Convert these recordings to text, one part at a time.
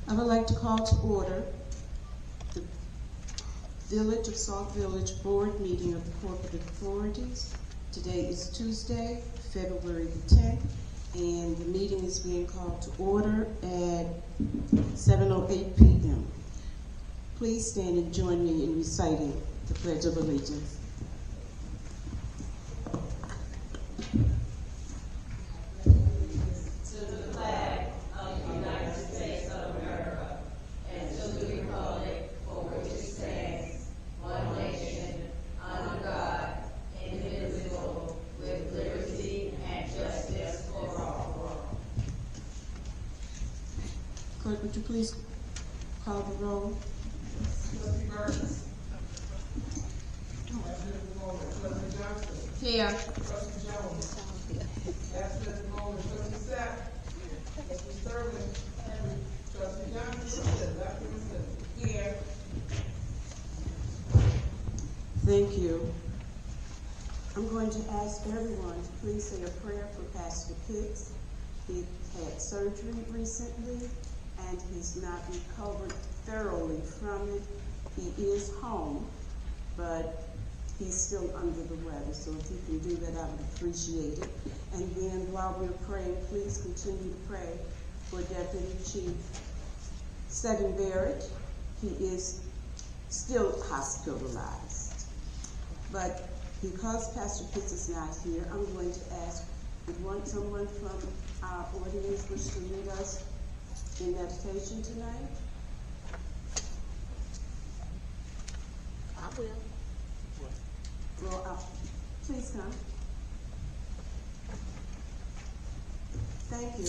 I would like to call to order the Village of Sauk Village Board meeting of the corporate authorities. Today is Tuesday, February the 10th, and the meeting is being called to order at 7:08 p.m. Please stand and join me in reciting the Pledge of Allegiance. Clerk, would you please call the roll? Trustee Burns. Trustee Johnson. Here. Trustee Jones. Absent at the moment, Trustee Sapp. Trustee Sterling. Trustee Johnson. Dr. Smith. Here. Thank you. I'm going to ask everyone to please say a prayer for Pastor Pitts. He had surgery recently, and he's not recovered thoroughly from it. He is home, but he's still under the weather, so if you can do that, I would appreciate it. And then while we're praying, please continue to pray for Deputy Chief Stephen Barrett. He is still hospitalized. But because Pastor Pitts is not here, I'm going to ask, would someone from our audience wish to lead us in meditation tonight? I will. Well, please come. Thank you.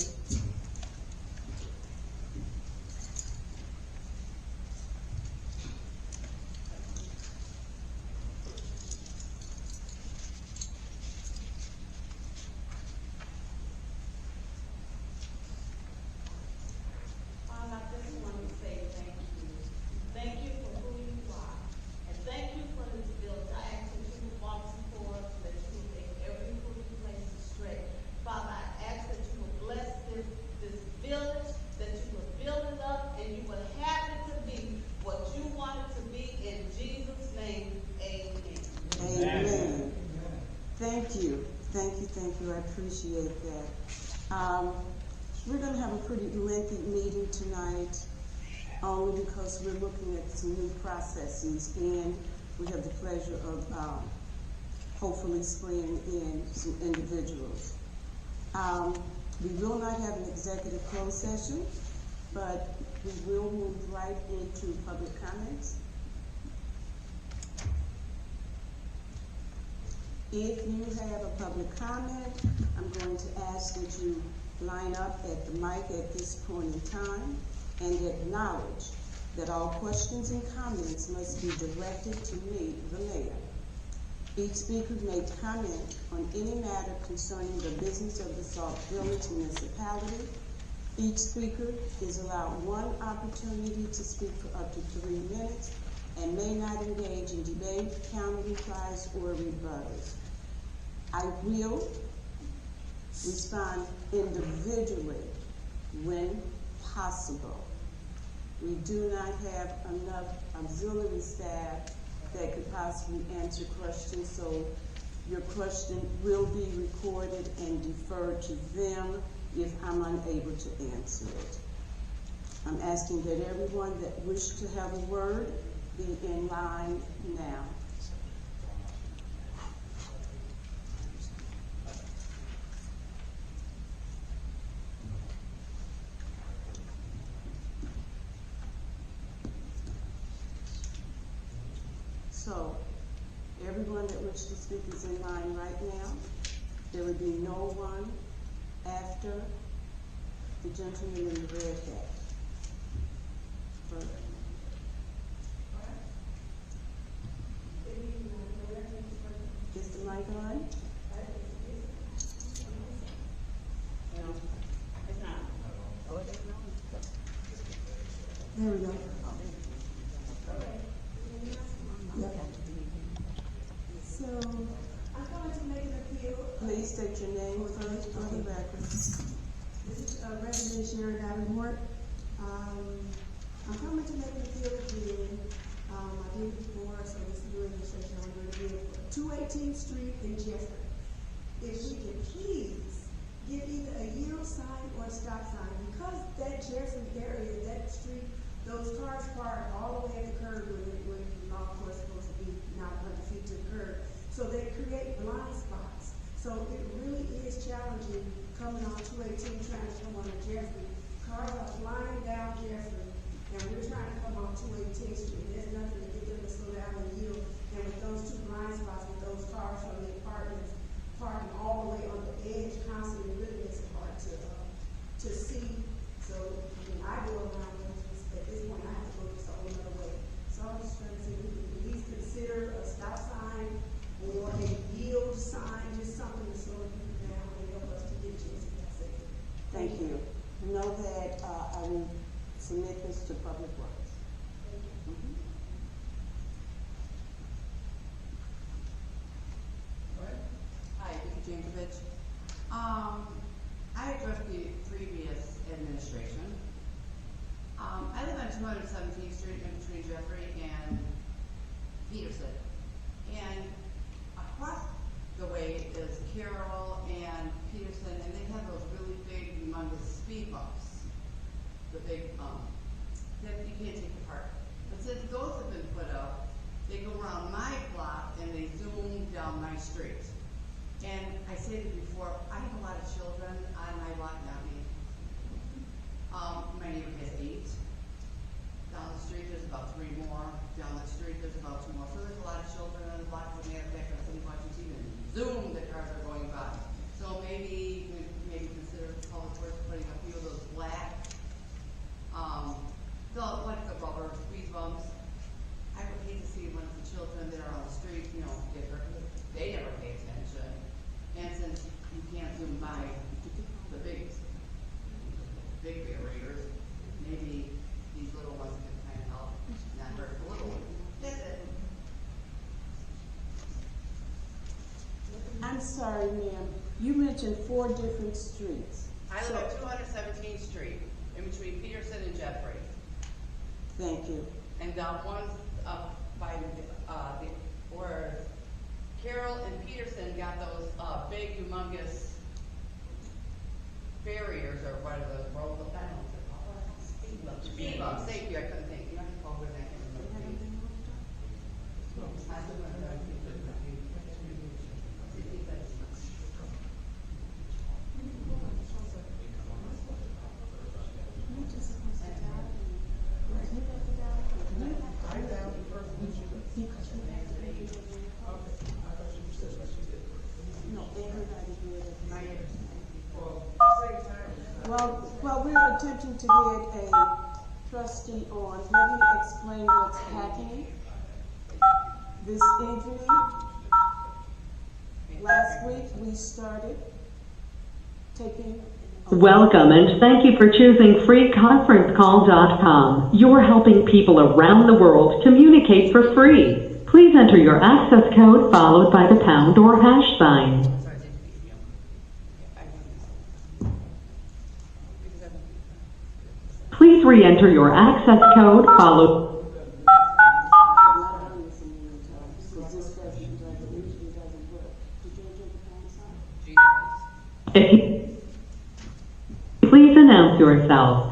Thank you. I appreciate that. We're going to have a pretty lengthy meeting tonight, only because we're looking at some new processes, and we have the pleasure of hopefully swearing in some individuals. We will not have an executive closed session, but we will move right into public comments. If you have a public comment, I'm going to ask that you line up at the mic at this point in time and acknowledge that all questions and comments must be directed to me, the mayor. Each speaker may comment on any matter concerning the business of the Sauk Village municipality. Each speaker is allowed one opportunity to speak for up to 3 minutes and may not engage in debate, counter replies, or rebuttals. I will respond individually when possible. We do not have enough auxiliary staff that could possibly answer questions, so your question will be recorded and deferred to them if I'm unable to answer it. I'm asking that everyone that wishes to have a word be in line now. So, everyone that wishes to speak is in line right now. There will be no one after the gentleman in the red hat. Is the mic on? No, it's not. There we go. Yep. So, I'm going to make an appeal. Please state your name first for the record. This is Reverend Sherry Davenport. I'm coming to make an appeal again. I did it before, so this is the registration I'm going to do it for 218th Street in Jeffrey. If we can please get either a yield sign or a stop sign, because that Jeffrey area, that street, those cars park all the way at the curb when the law course is supposed to be not 100 feet to the curb. So they create blind spots. So it really is challenging coming on 218 trying to come on to Jeffrey. Cars are flying down Jeffrey, and we're trying to come on 218th Street. There's nothing to get them to slow down and yield. And with those two blind spots, with those cars from the apartments parking all the way on the edge, constantly, really makes it hard to see. So when I go around, at this point, I have to go this a whole other way. So I'm just trying to say, we can at least consider a stop sign or a yield sign, just something to slow people down and help us to get to that safe. Thank you. Know that I will submit this to Public Works. Mhm. Hi, Vicki Jankovic. I addressed the previous administration. I live on 217th Street in between Jeffrey and Peterson. And across the way is Carroll and Peterson, and they have those really big, humongous speed bumps. The big, that you can't take apart. But since those have been put up, they go around my block and they zoom down my street. And I stated before, I have a lot of children on my block, not me. My neighbor has 8. Down the street, there's about 3 more. Down the street, there's about 2 more. So there's a lot of children on the block. As a matter of fact, I'm sitting watching TV and zoom, the cars are going by. So maybe consider Public Works putting a few of those black, like the rubber speed bumps. I would hate to see one of the children that are on the street, get hurt. They never pay attention. And since you can't zoom by the big barriers, maybe these little ones can kind of help not hurt the little ones. That's it. I'm sorry, ma'am. You mentioned 4 different streets. I live at 217th Street, in between Peterson and Jeffrey. Thank you. And the ones up by where Carroll and Peterson got those big, humongous barriers, or what are those, speed bumps. Thank you, I couldn't think. You know, I called it, I can't remember. Well, we're attempting to get a trustee on. Let me explain what's happening. This evening, last week, we started taking... Welcome and thank you for choosing freeconferencecall.com. You're helping people around the world communicate for free. Please enter your access code followed by the pound or hash sign. Please re-enter your access code followed. Please announce yourself.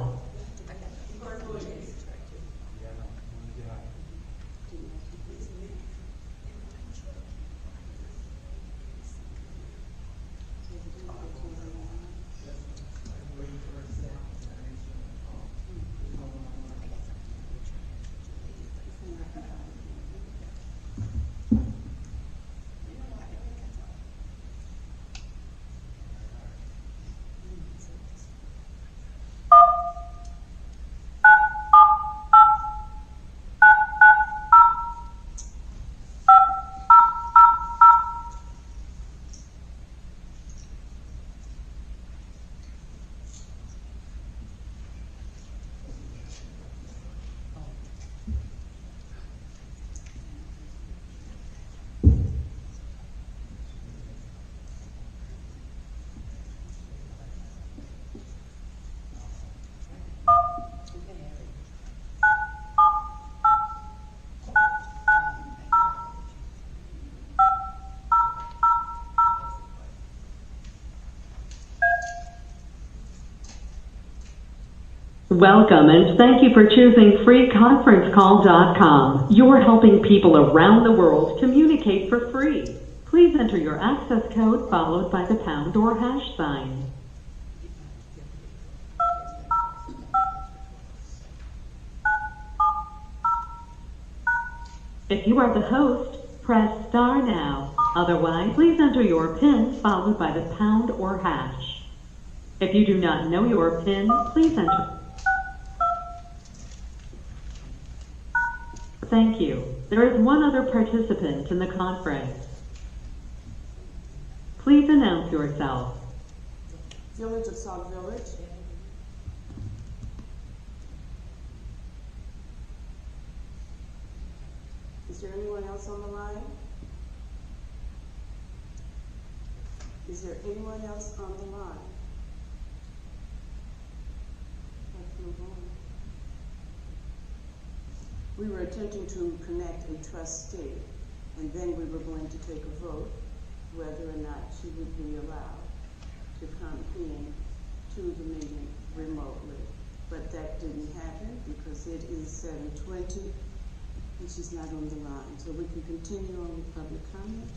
Welcome and thank you for choosing freeconferencecall.com. You're helping people around the world communicate for free. Please enter your access code followed by the pound or hash sign. If you are the host, press star now. Otherwise, please enter your PIN followed by the pound or hash. If you do not know your PIN, please enter. Thank you. There is one other participant in the conference. Please announce yourself. Village of Sauk Village. Is there anyone else on the line? Is there anyone else on the line? Let's move on. We were attempting to connect a trustee, and then we were going to take a vote whether or not she would be allowed to come in to the meeting remotely. But that didn't happen because it is 7:20 and she's not on the line. So we can continue on with public comment.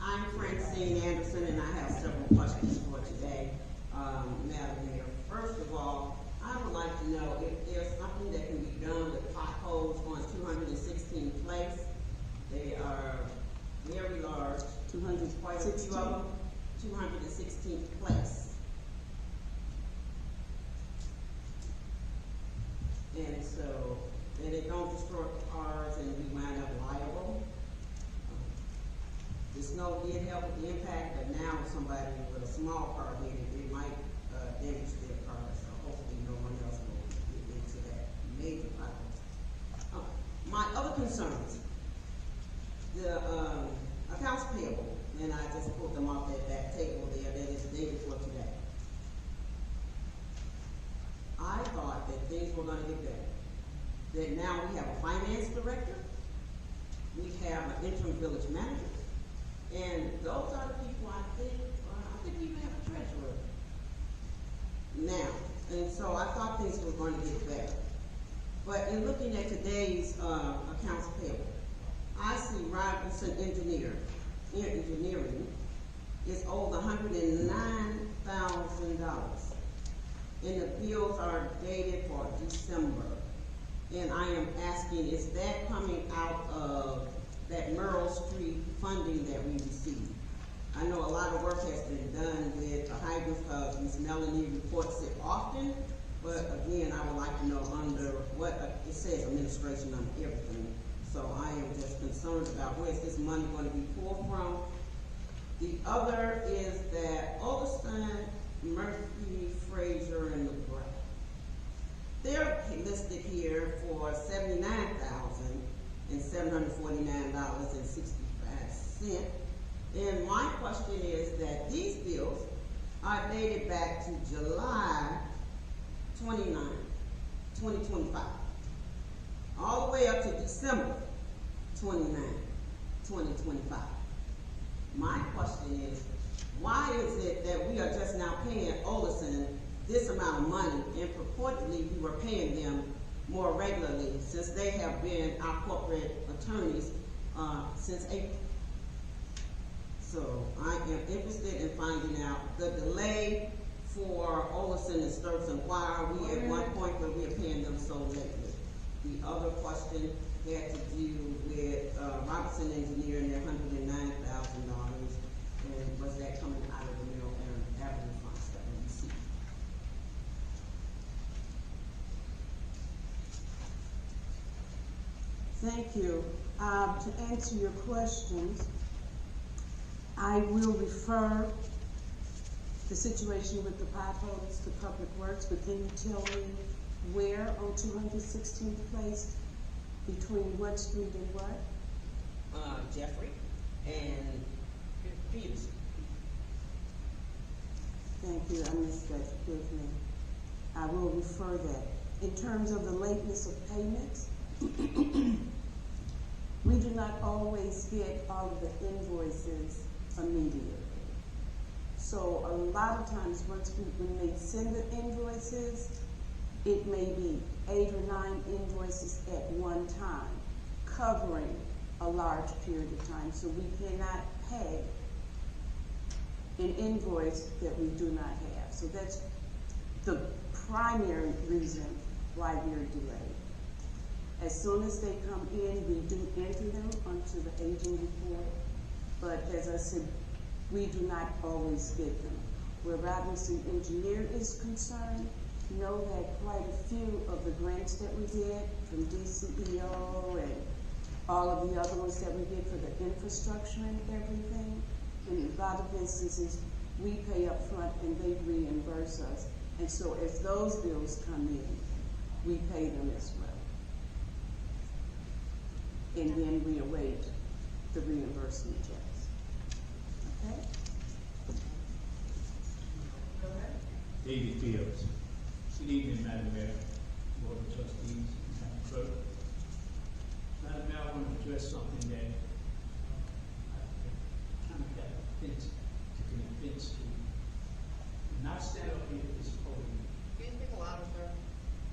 I'm Francine Anderson, and I have several questions for today, Madam Mayor. First of all, I would like to know if there's something that can be done with potholes on 216th Place. They are very large. 216. Quite a few of them. 216th Place. And so, and it don't destroy cars and we wind up liable. The snow did help with the impact, but now somebody with a small car hit it, it might damage their car. So hopefully no one else will get into that major pothole. My other concerns, the accounts payable, and I just pulled them off that table there that is dated for today. I thought that things were going to get better. That now we have a finance director, we have an interim village manager, and those are the people I think we even have a treasurer now. And so I thought things were going to get better. But in looking at today's accounts payable, I see Robinson Engineering is owed $109,000. And the bills are dated for December. And I am asking, is that coming out of that Merle Street funding that we received? I know a lot of work has been done with the hydrants because Ms. Melanie reports it often, but again, I would like to know under what, it says administration on everything. So I am just concerned about where is this money going to be pulled from. The other is that Olstein, Murphy, Fraser, and McGrath. They're listed here for $79,749.65. And my question is that these bills are dated back to July 29, 2025, all the way up to December 29, 2025. My question is, why is it that we are just now paying Olson this amount of money, and purportedly we were paying them more regularly since they have been our corporate attorneys since April? So I am interested in finding out the delay for Olson and Sturgeon. Why are we at one point where we are paying them so lately? The other question had to do with Robinson Engineering, their $109,000, and was that coming out of the Middle Avenue funds that we received? Thank you. To answer your questions, I will refer the situation with the potholes to Public Works, but can you tell me where on 216th Place, between what street and what? Jeffrey and Peterson. Thank you, I missed that, forgive me. I will refer that. In terms of the lateness of payments, we do not always get all of the invoices immediately. So a lot of times, when they send the invoices, it may be 8 or 9 invoices at one time, covering a large period of time. So we cannot pay an invoice that we do not have. So that's the primary reason why we're delayed. As soon as they come in, we do enter them onto the aging report. But as I said, we do not always get them. Where Robinson Engineer is concerned, know that quite a few of the grants that we get from DCEO and all of the other ones that we get for the infrastructure and everything, in a lot of instances, we pay up front and they reimburse us. And so if those bills come in, we pay them as well. And then we await the reimbursement checks. Okay? Go ahead. David Fields. Good evening, Madam Mayor, Board of Trustees, Madam Clerk. Madam Mayor, I want to address something that I kind of got offense to. When I stand up here at this podium, Can you speak louder, sir?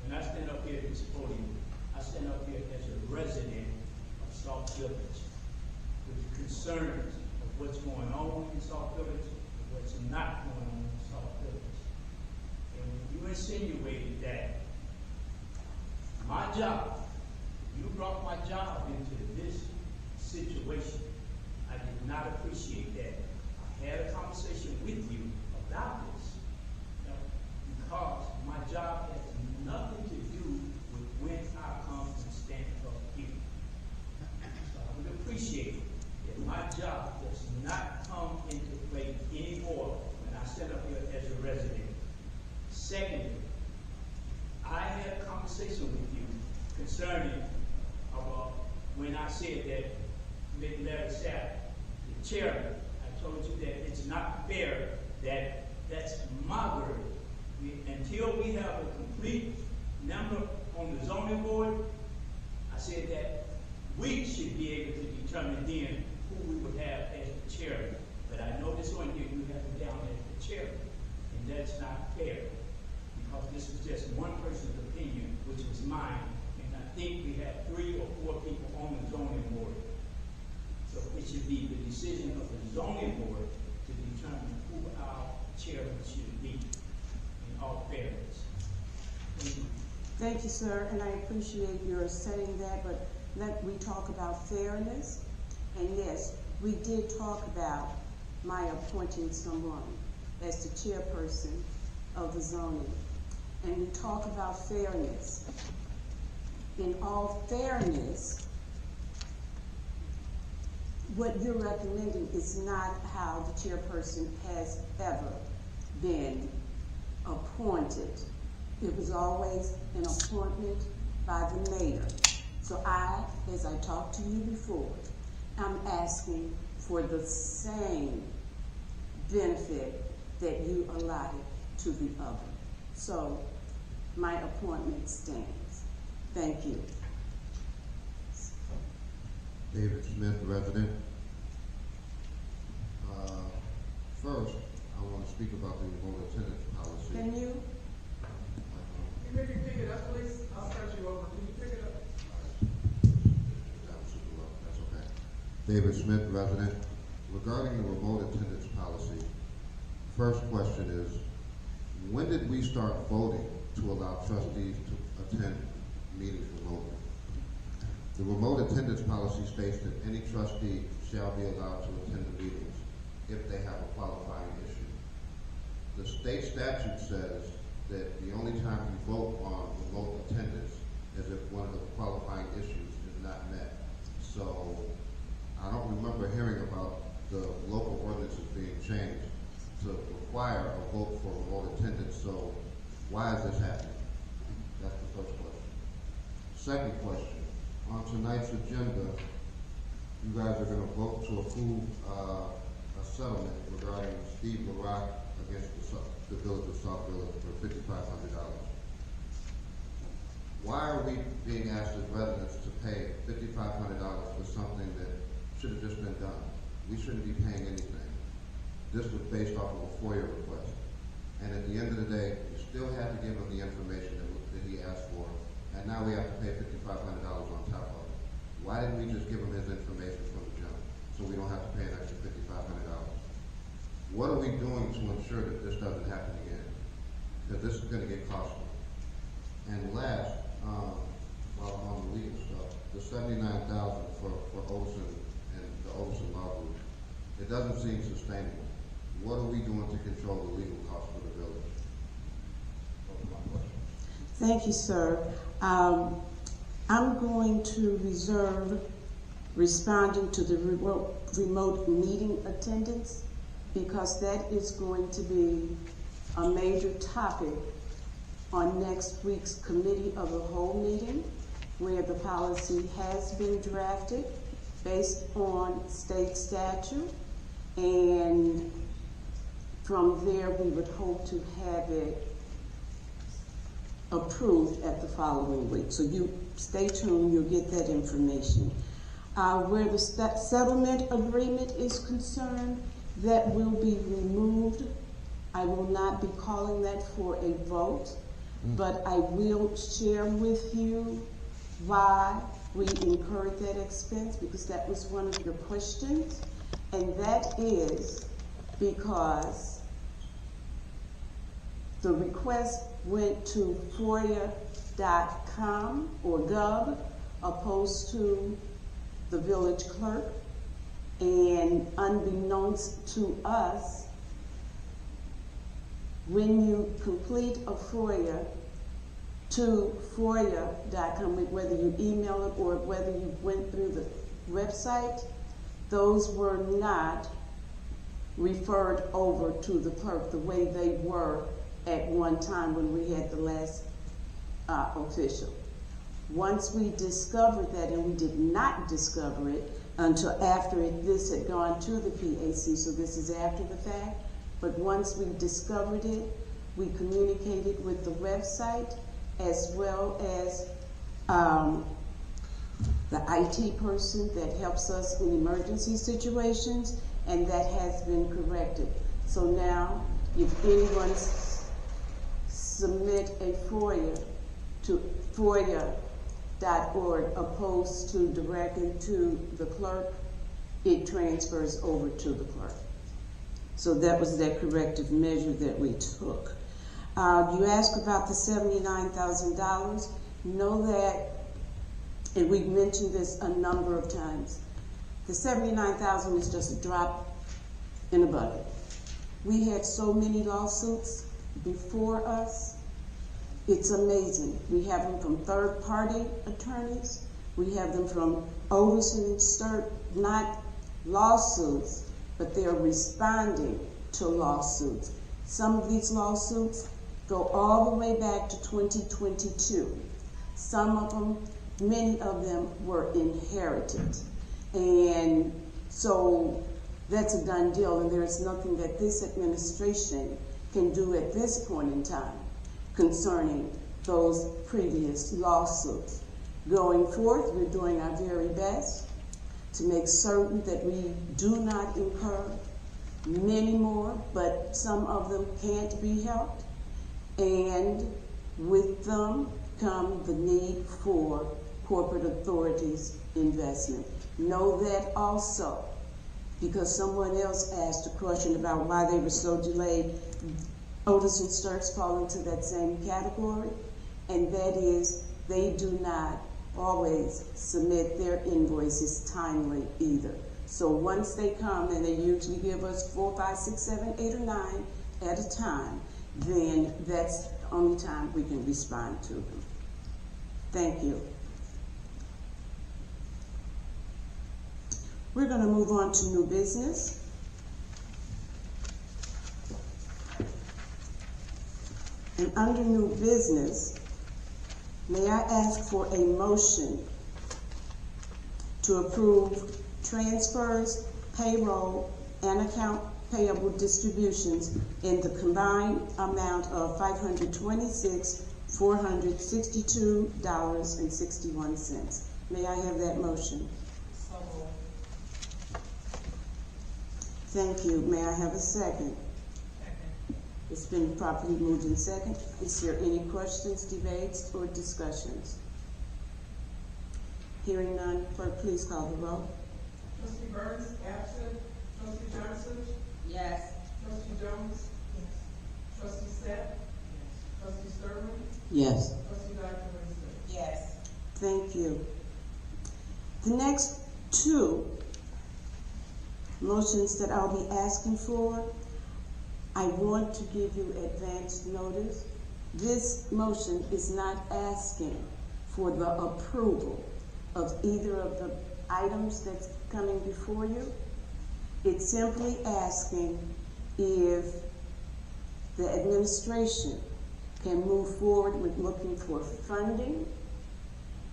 when I stand up here at this podium, I stand up here as a resident of Sauk Village with concerns of what's going on in Sauk Village and what's not going on in Sauk Village. And when you insinuated that my job, you brought my job into this situation, I did not appreciate that. I had a conversation with you about this, because my job has nothing to do with when I come and stand up here. So I would appreciate if my job does not come into play anymore when I stand up here as a resident. Secondly, I had a conversation with you concerning when I said that Ms. Larry Sapp, the chairman, I told you that it's not fair that that's my word. Until we have a complete number on the zoning board, I said that we should be able to determine then who we would have as the chairman. But I know this one here, you have it down as the chairman, and that's not fair, because this was just one person's opinion, which was mine, and I think we have 3 or 4 people on the zoning board. So it should be the decision of the zoning board to determine who our chairman should be. All fairness. Thank you. Thank you, sir, and I appreciate your saying that, but let me talk about fairness. And yes, we did talk about my appointing someone as the chairperson of the zoning. And we talk about fairness. In all fairness, what you're recommending is not how the chairperson has ever been appointed. It was always an appointment by the mayor. So I, as I talked to you before, I'm asking for the same benefit that you allotted to the other. So my appointment stands. Thank you. David Smith, resident. First, I want to speak about the remote attendance policy. Can you? Can you pick it up, please? I'll start you over. Can you pick it up? That was super low. That's okay. David Smith, resident. Regarding the remote attendance policy, first question is, when did we start voting to allow trustees to attend meetings remotely? The remote attendance policy states that any trustee shall be allowed to attend the meetings if they have a qualifying issue. The state statute says that the only time you vote on remote attendance is if one of the qualifying issues is not met. So I don't remember hearing about the local ordinances being changed to require a vote for remote attendance. So why is this happening? That's the first question. Second question, on tonight's agenda, you guys are going to vote to approve a settlement regarding Steve LaRock against the village of Sauk Village for $5,500. Why are we being asked as residents to pay $5,500 for something that should have just been done? We shouldn't be paying anything. this was based off of a FOIA request. And at the end of the day, you still had to give him the information that he asked for, and now we have to pay $5,500 on top of it. Why didn't we just give him his information from the jump, so we don't have to pay an extra $5,500? What are we doing to ensure that this doesn't happen again? Because this is gonna get costly. And last, while on the legal stuff, the $79,000 for Olson and the Olson Law Group, it doesn't seem sustainable. What are we doing to control the legal costs for the village? Those are my questions. Thank you, sir. I'm going to reserve responding to the remote meeting attendance, because that is going to be a major topic on next week's committee of the whole meeting, where the policy has been drafted based on state statute, and from there we would hope to have it approved at the following week. So you stay tuned, you'll get that information. Where the settlement agreement is concerned, that will be removed. I will not be calling that for a vote, but I will share with you why we incurred that expense, because that was one of your questions, and that is because the request went to FOIA.com or gov opposed to the village clerk, and unbeknownst to us, when you complete a FOIA to FOIA.com, whether you email it or whether you went through the website, those were not referred over to the clerk the way they were at one time when we had the last official. Once we discovered that, and we did not discover it until after this had gone to the PAC, so this is after the fact, but once we discovered it, we communicated with the website as well as the IT person that helps us in emergency situations, and that has been corrected. So now, if anyone submit a FOIA to FOIA.org opposed to directly to the clerk, it transfers over to the clerk. So that was that corrective measure that we took. You asked about the $79,000. Know that, and we've mentioned this a number of times, the $79,000 is just a drop in a bucket. We had so many lawsuits before us. It's amazing. We have them from third-party attorneys. We have them from Otis and Sturt, not lawsuits, but they're responding to lawsuits. Some of these lawsuits go all the way back to 2022. Some of them, many of them were inherited. And so that's a done deal, and there's nothing that this administration can do at this point in time concerning those previous lawsuits. Going forth, we're doing our very best to make certain that we do not incur many more, but some of them can't be helped. And with them come the need for corporate authorities' investment. Know that also, because someone else asked a question about why they were so delayed. Otis and Sturts fall into that same category, and that is they do not always submit their invoices timely either. So once they come, and they usually give us 4, 5, 6, 7, 8, or 9 at a time, then that's the only time we can respond to them. Thank you. We're going to move on to new business. And under new business, may I ask for a motion to approve transfers, payroll, and account payable distributions in the combined amount of $526,462.61. May I have that motion? Thank you. May I have a second? It's been properly moved in second. Is there any questions, debates, or discussions? Hearing none, clerk, please call the roll. Trustee Burns, absent. Trustee Johnson? Yes. Trustee Jones? Yes. Trustee Sapp? Yes. Trustee Sterling? Yes. Trustee Dr. Winston? Yes. Thank you. The next two motions that I'll be asking for, I want to give you advance notice. This motion is not asking for the approval of either of the items that's coming before you. It's simply asking if the administration can move forward with looking for funding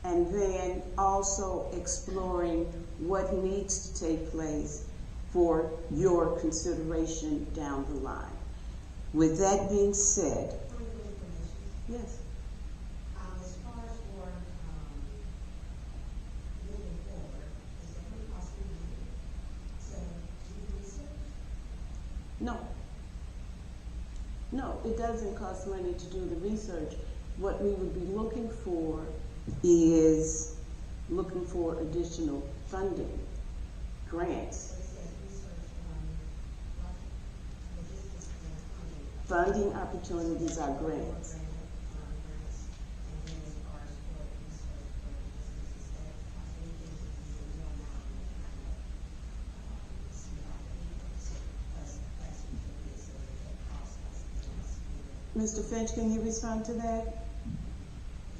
and then also exploring what needs to take place for your consideration down the line. With that being said, yes. As far as for, moving forward, is there any possibility to do research? No. No, it doesn't cost money to do the research. What we would be looking for is looking for additional funding, grants. It says research on logistics and funding. Funding opportunities are grants. Grants, and then as far as for research for logistics, is that possibly things that you can do now and see how it goes? As we can get so that that costs us. Mr. Finch, can you respond to that?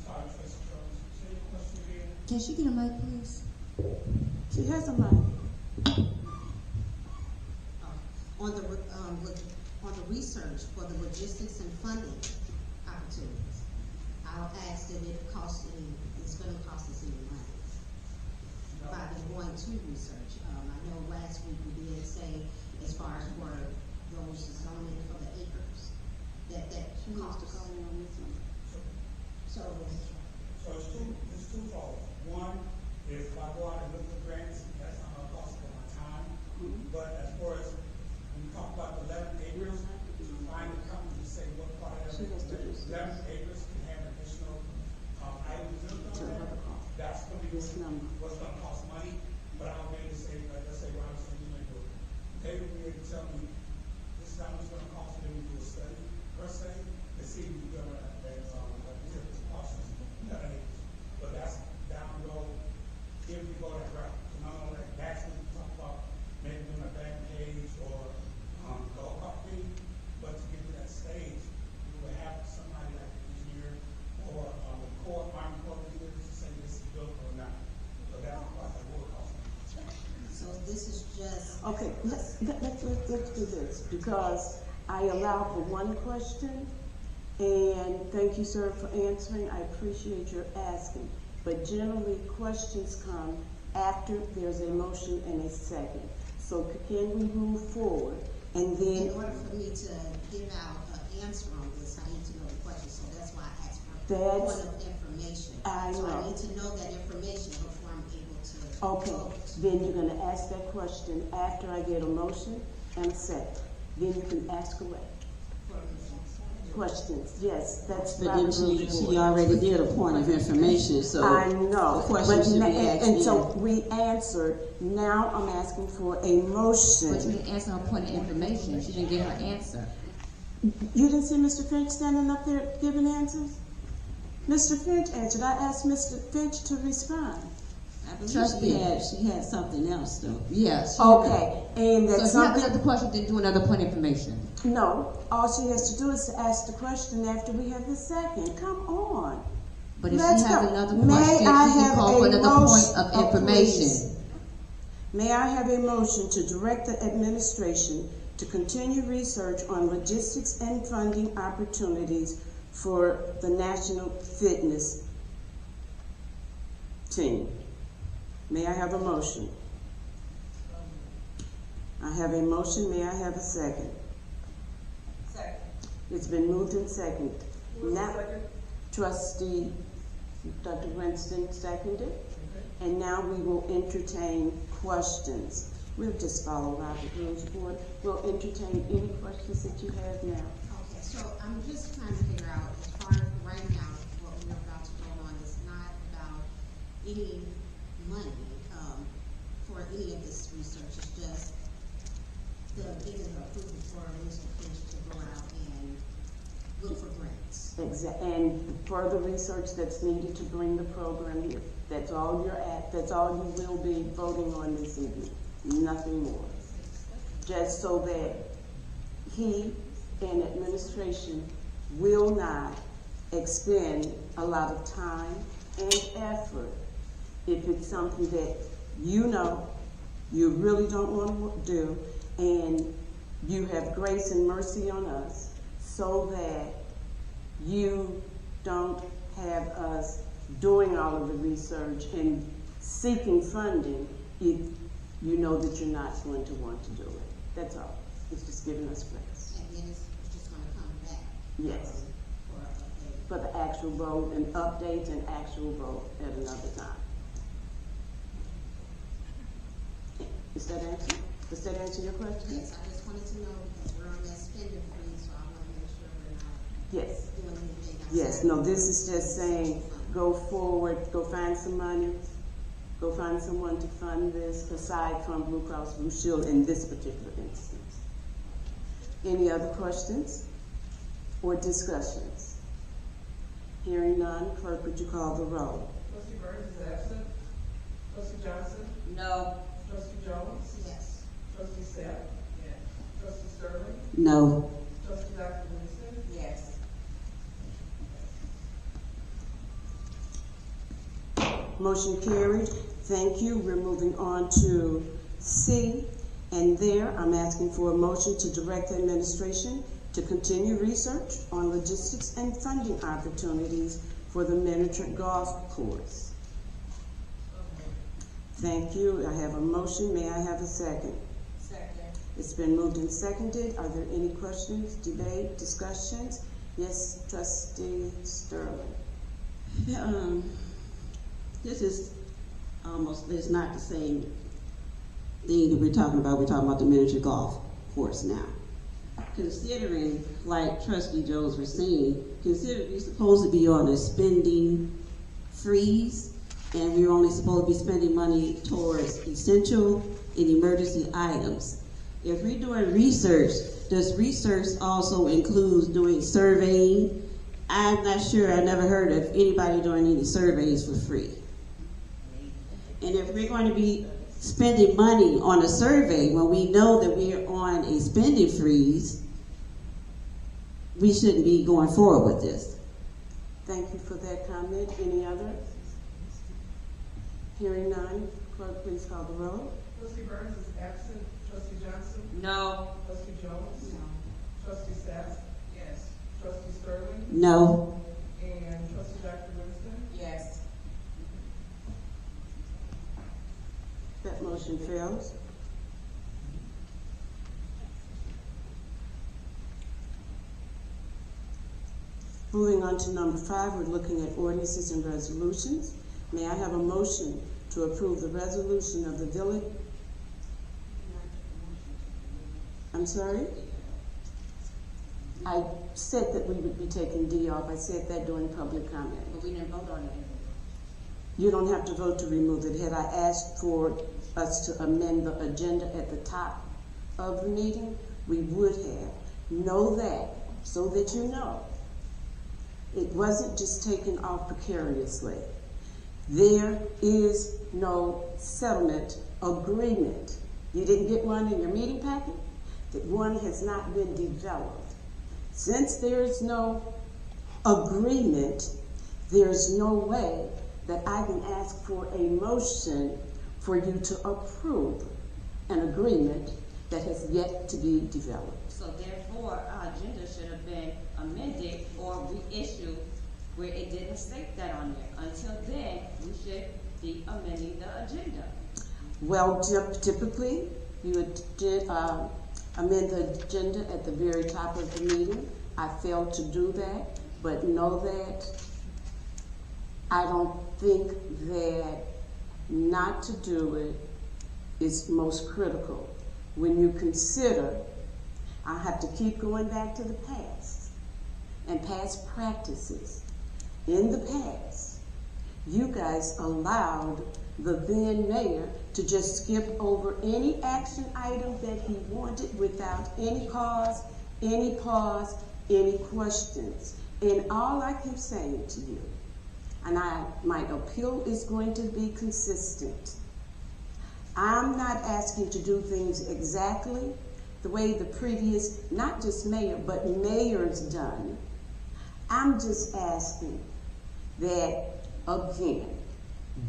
Sorry, Trustee Jones. Say your question again. Can she get a mic, please? She has a mic. On the research for the logistics and funding opportunities, I'll ask that it's gonna cost us any money by them going to research. I know last week we did say, as far as for those zoning for the acres, that She needs to costs. call in on this one. So, So it's twofold. One, if I go out and look for grants, that's not gonna cost for my time. But as far as, when you talk about the 11 acres, find a company to say what part of She has to do 11 acres can have additional, items built To on have a that. call. That's gonna be This number. what's gonna cost money, but I'll be able to say, like I say, Robinson, you may do it. They will be able to tell me, this is how much it's gonna cost for them to do a study, per se, to see if we're gonna, cost us 11 acres. But that's down the road, if we go that route. So not only that's what we talk about, maybe doing a back page or, go up fee, but to get to that stage, we would have somebody like an engineer or, Army Corps of Engineers to say this is built or not. So that's what that will cost. so this is just. Okay, let's do this, because I allow for one question, and thank you, sir, for answering. I appreciate your asking. But generally, questions come after there's a motion and a second. So can we move forward? And then, In order for me to give out an answer on this, I need to know the question, so that's why I asked for a That's- point of information. I So know. I need to know that information before I'm able to okay, vote. then you're gonna ask that question after I get a motion and a second. Then you can ask away. Questions, yes, that's. But then she already did a point of information, so. I know, The question should be asked and so then. we answered, now I'm asking for a But you motion. didn't answer her point of information. She didn't get her answer. You didn't see Mr. Finch standing up there giving answers? Mr. Finch answered, I asked Mr. Finch to respond. I believe Trustee. she had something else though. Yes. Okay, and So that's if you have something, another question, then do another point of information. no, all she has to do is to ask the question after we have the second, come on. But if Let's she has go. another May question, she I can have call for a another motion? point of Oh, information. please. May I have a motion to direct the administration to continue research on logistics and funding opportunities for the National Fitness Team? May I have a motion? I have a motion, may I have a second? Second. It's been moved and seconded. Who was the Now, second? Trustee Dr. Winston seconded. And now we will entertain questions. We'll just follow Robert Rules Board. We'll entertain any questions that you have now. Okay, so I'm just trying to figure out, as far as right now, what we're about to go on is not about any money, for any of this research, it's just the getting the approval for Mr. Finch to go out and look for grants. And further research that's needed to bring the program here. That's all that's all you will be voting on this evening, nothing more. Just so that he and administration will not expend a lot of time and effort if it's something that you know you really don't want to do, and you have grace and mercy on us so that you don't have us doing all of the research and seeking funding if you know that you're not going to want to do it. That's all. It's just giving us grace. And then it's just gonna come back. Yes. For For the actual vote and updates and actual vote at another time. Does that answer your question? yes, I just wanted to know, because we're on that spending freeze, so I wanna make sure we're not Yes. doing anything outside. Yes, no, this is just saying, go forward, go find some money, go find someone to fund this aside from Blue Cross Blue Shield in this particular instance. Any other questions or discussions? Hearing none, clerk, would you call the roll? Trustee Burns is absent. Trustee Johnson? No. Trustee Jones? Yes. Trustee Sapp? Yes. Trustee Sterling? No. Trustee Dr. Winston? Yes. Motion carried. Thank you. We're moving on to C. And there, I'm asking for a motion to direct the administration to continue research on logistics and funding opportunities for the miniature golf course. Thank you. I have a motion. May I have a second? Second. It's been moved and seconded. Are there any questions, debate, discussions? Yes, Trustee Sterling. This is it's not the same thing that we're talking about. We're talking about the miniature golf course now. Considering, like Trustee Jones was saying, consider we're supposed to be on a spending freeze, and we're only supposed to be spending money towards essential and emergency items. If we're doing research, does research also include doing surveying? I'm not sure. I never heard of anybody doing any surveys for free. And if we're going to be spending money on a survey when we know that we are on a spending freeze, we shouldn't be going forward with this. Thank you for that comment. Any other? Hearing none, clerk, please call the roll. Trustee Burns is absent. Trustee Johnson? No. Trustee Jones? No. Trustee Sapp? Yes. Trustee Sterling? No. And Trustee Dr. Winston? Yes. That motion fails. Moving on to number 5, we're looking at ordinances and resolutions. May I have a motion to approve the resolution of the village? I'm sorry? I said that we would be taking D off. I said that during public comment. But we didn't vote on it. You don't have to vote to remove it. Had I asked for us to amend the agenda at the top of the meeting, we would have. Know that, so that you know. It wasn't just taken off precariously. There is no settlement agreement. You didn't get one in your meeting packet? That one has not been developed. Since there is no agreement, there's no way that I can ask for a motion for you to approve an agreement that has yet to be developed. So therefore, our agenda should have been amended or reissued where it didn't state that on there. Until then, we should be amending the agenda. Well, typically, you would amend the agenda at the very top of the meeting. I failed to do that, but know that I don't think that not to do it is most critical. When you consider, I have to keep going back to the past and past practices. In the past, you guys allowed the then mayor to just skip over any action item that he wanted without any cause, any pause, any questions. And all I keep saying to you, and my appeal is going to be consistent. I'm not asking to do things exactly the way the previous, not just mayor, but mayors done. I'm just asking that, again,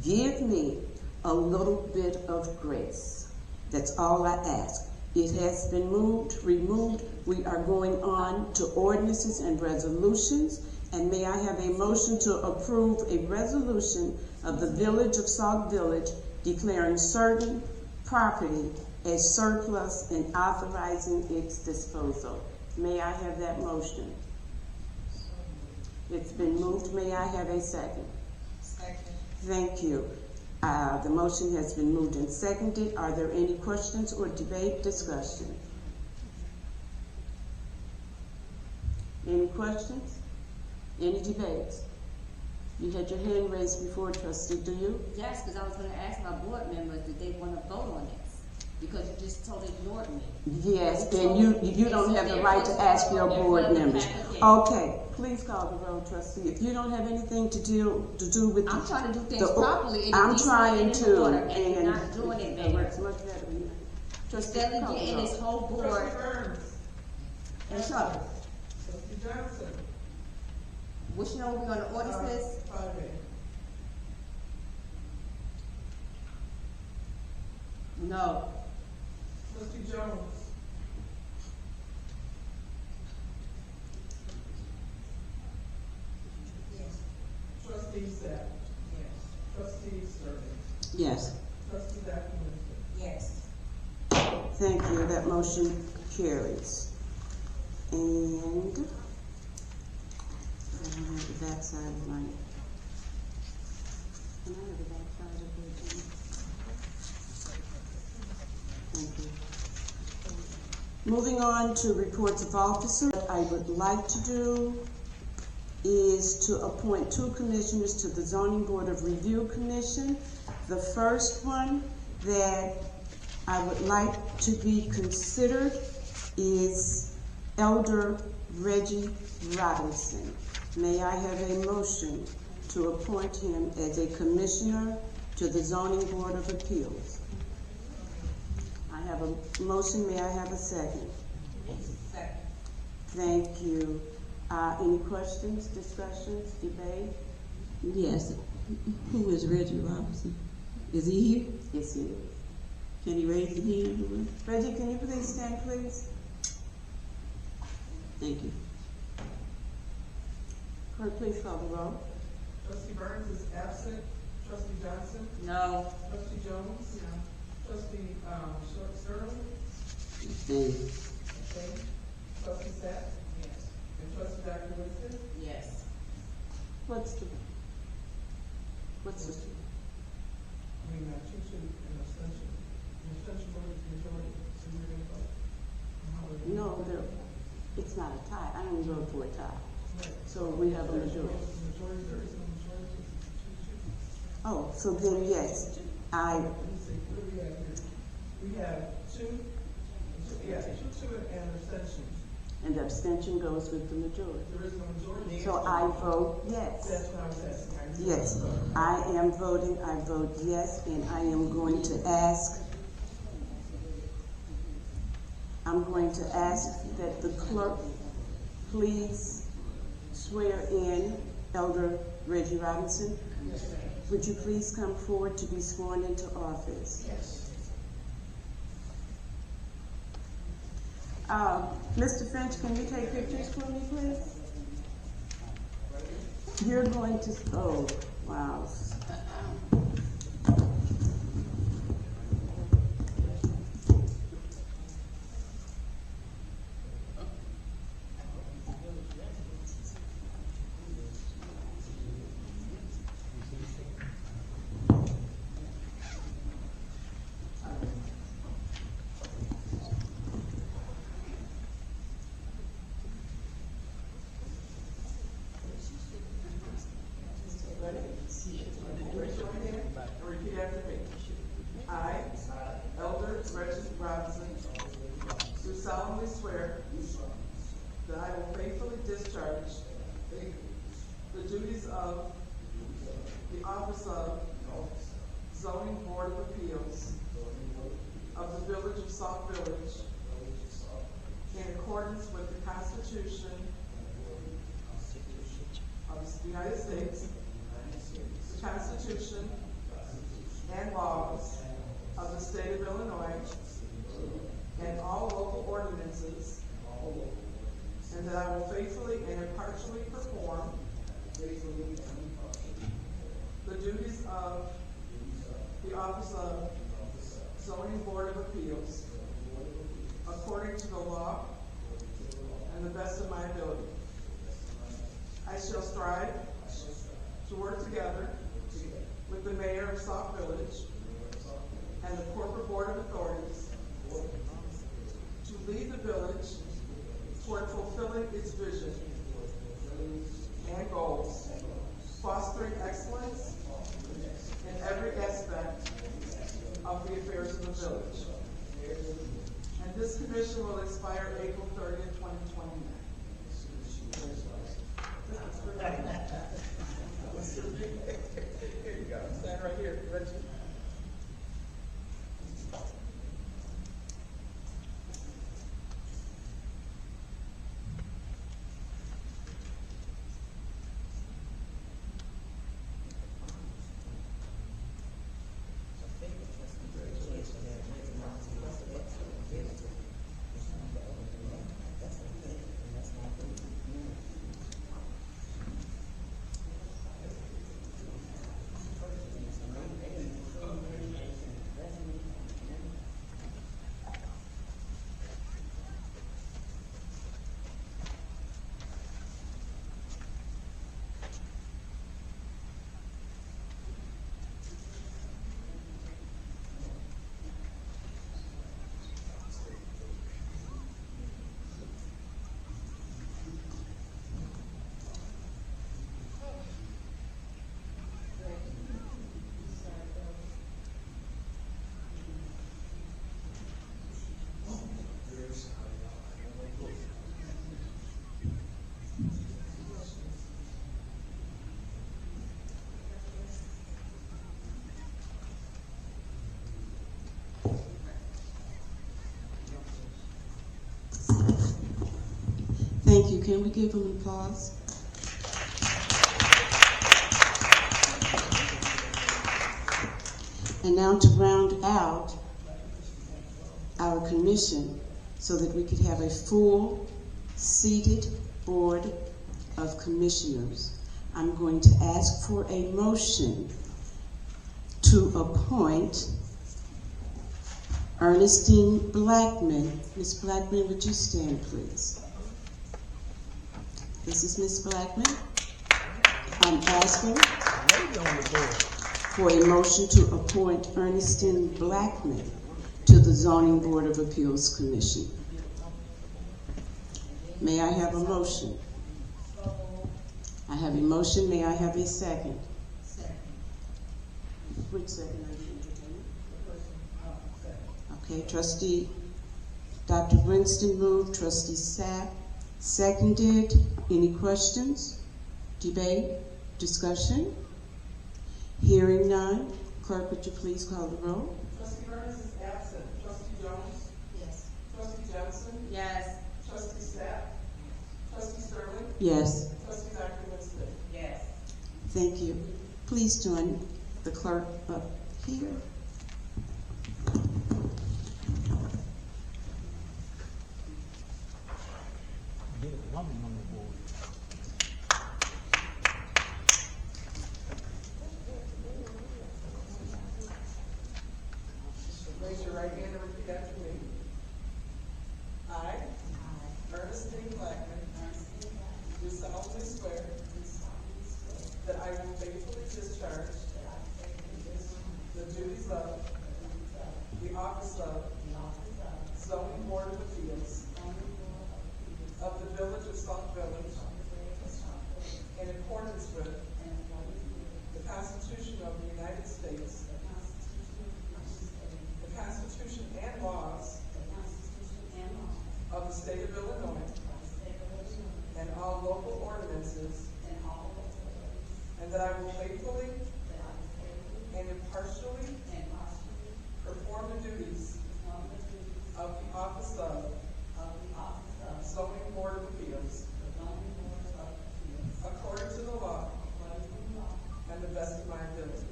give me a little bit of grace. That's all I ask. It has been removed. We are going on to ordinances and resolutions. And may I have a motion to approve a resolution of the Village of Sauk Village declaring certain property as surplus and authorizing its disposal. May I have that motion? It's been moved. May I have a second? Second. Thank you. The motion has been moved and seconded. Are there any questions or debate, discussion? Any questions? Any debates? You had your hand raised before, trustee, do you? Yes, because I was gonna ask my board members, did they wanna vote on this? Because you just totally ignored me. Yes, and you don't have the right to ask your board members. Okay, please call the roll, trustee. If you don't have anything to do with I'm trying to do things the- properly in I'm a trying decent and in to, order, and you're not doing it, that Mayor. works much better than that. Trustee, Instead of call the getting roll. this whole board Trustee Burns. in trouble. Trustee Johnson. Which know we're gonna order this? 5A. No. Trustee Jones. Yes. Trustee Sapp. Yes. Trustee Sterling. Yes, Trustee Dr. Winston. Yes. thank you. That motion carries. And I don't have the backside of my. Can I have the backside of the agenda? Thank you. Moving on to reports of officers, what I would like to do is to appoint 2 commissioners to the Zoning Board of Review Commission. The first one that I would like to be considered is Elder Reggie Robinson. May I have a motion to appoint him as a commissioner to the Zoning Board of Appeals? I have a motion. May I have a second? Second. Thank you. Any questions, discussions, debate? Yes. Who is Reggie Robinson? Is he here? Yes, he is. Can he raise his hand? Reggie, can you please stand, please? Thank you. Clerk, please call the roll. Trustee Burns is absent. Trustee Johnson. No. Trustee Jones. No. Trustee Sterling. Abstain. Okay. Trustee Sapp. Yes. And Trustee Dr. Winston. Yes. What's the? I mean, two, an abstention. An abstention vote is majority, so you're gonna vote. No, it's not a tie. I don't vote for a tie. Right. So we have a majority. Majority, there is no majority, it's 2-2. Oh, so then yes, Let me see, what do we have here? We have two, and abstentions. and the abstention goes with the majority. There is no majority. So I vote yes. That's what I was asking. Yes, I am voting, I vote yes, and I am going to ask, that the clerk please swear in Elder Reggie Robinson. Yes, ma'am. Would you please come forward to be sworn into office? Yes. Mr. Finch, can you take pictures for me, please? You're going to, oh, wow. the duties of the office of zoning board of appeals of the village of Sauk Village in accordance with the Constitution of the United States, the Constitution and laws of the state of Illinois, and all local ordinances, and that I will faithfully and impartially perform the duties of the office of zoning board of appeals according to the law and the best of my ability. I shall strive to work together with the mayor of Sauk Village and the corporate board of authorities to lead the village toward fulfilling its vision and goals, fostering excellence in every aspect of the affairs of the village. And this commission will expire April 30th, 2029. Here you go. Stand right here, Reggie. Thank you. Can we give them applause? And now to round out our commission so that we could have a full seated board of commissioners, I'm going to ask for a motion to appoint Ernestine Blackman. Ms. Blackman, would you stand, please? This is Ms. Blackman. I'm asking for a motion to appoint Ernestine Blackman to the Zoning Board of Appeals Commission. May I have a motion? I have a motion. May I have a second? Second. Which second are you entertaining? Okay, Trustee Dr. Brinston moved, Trustee Sapp seconded. Any questions? Debate? Discussion? Hearing none. Clerk, would you please call the roll? Trustee Burns is absent. Trustee Jones? Yes. Trustee Johnson? Yes. Trustee Sapp? Trustee Sterling? Yes. Trustee Dr. Winston? Yes. Thank you. Please join the clerk up here. Raise your right hand and repeat after me. I, Ernestine Blackman, do solemnly swear that I will faithfully discharge the duties of the office of Zoning Board of Appeals of the Village of Sauk Village in accordance with the Constitution of the United States, the Constitution and laws of the state of Illinois, and all local ordinances that I will faithfully and impartially perform the duties of the office of zoning board of appeals according to the law and the best of my ability.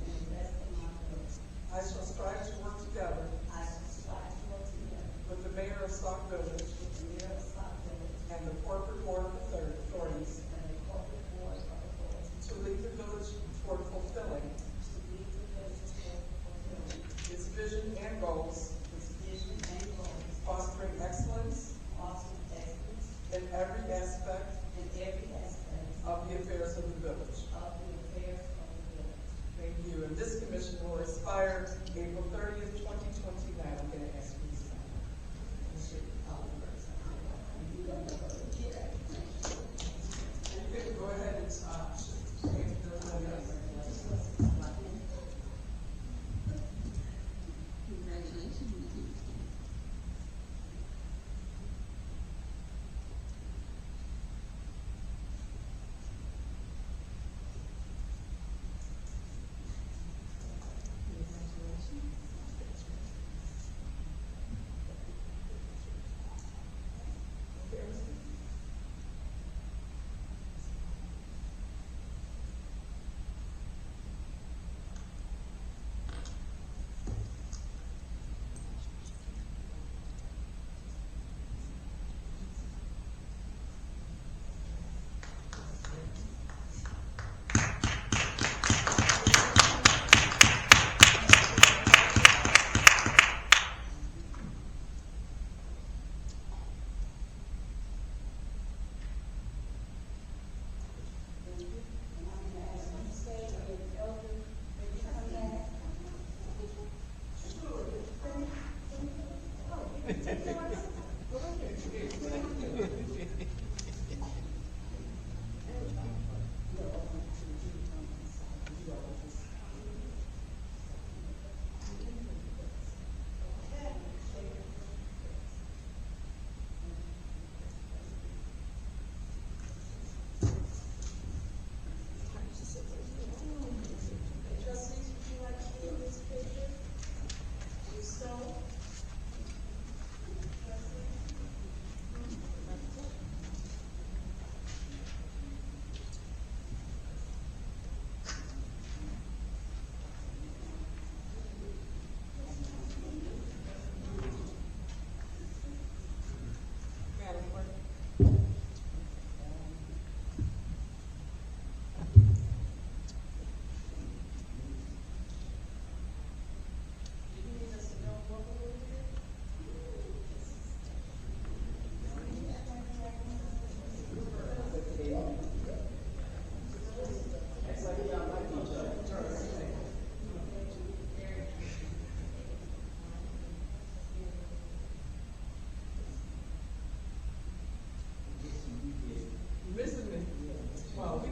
I shall strive to work together with the mayor of Sauk Village and the corporate board of authorities to lead the village toward fulfilling its vision and goals, fostering excellence in every aspect of the affairs of the village. Thank you. And this commission will expire April 30th, 2029. I'm going to ask you to sign. You can go ahead and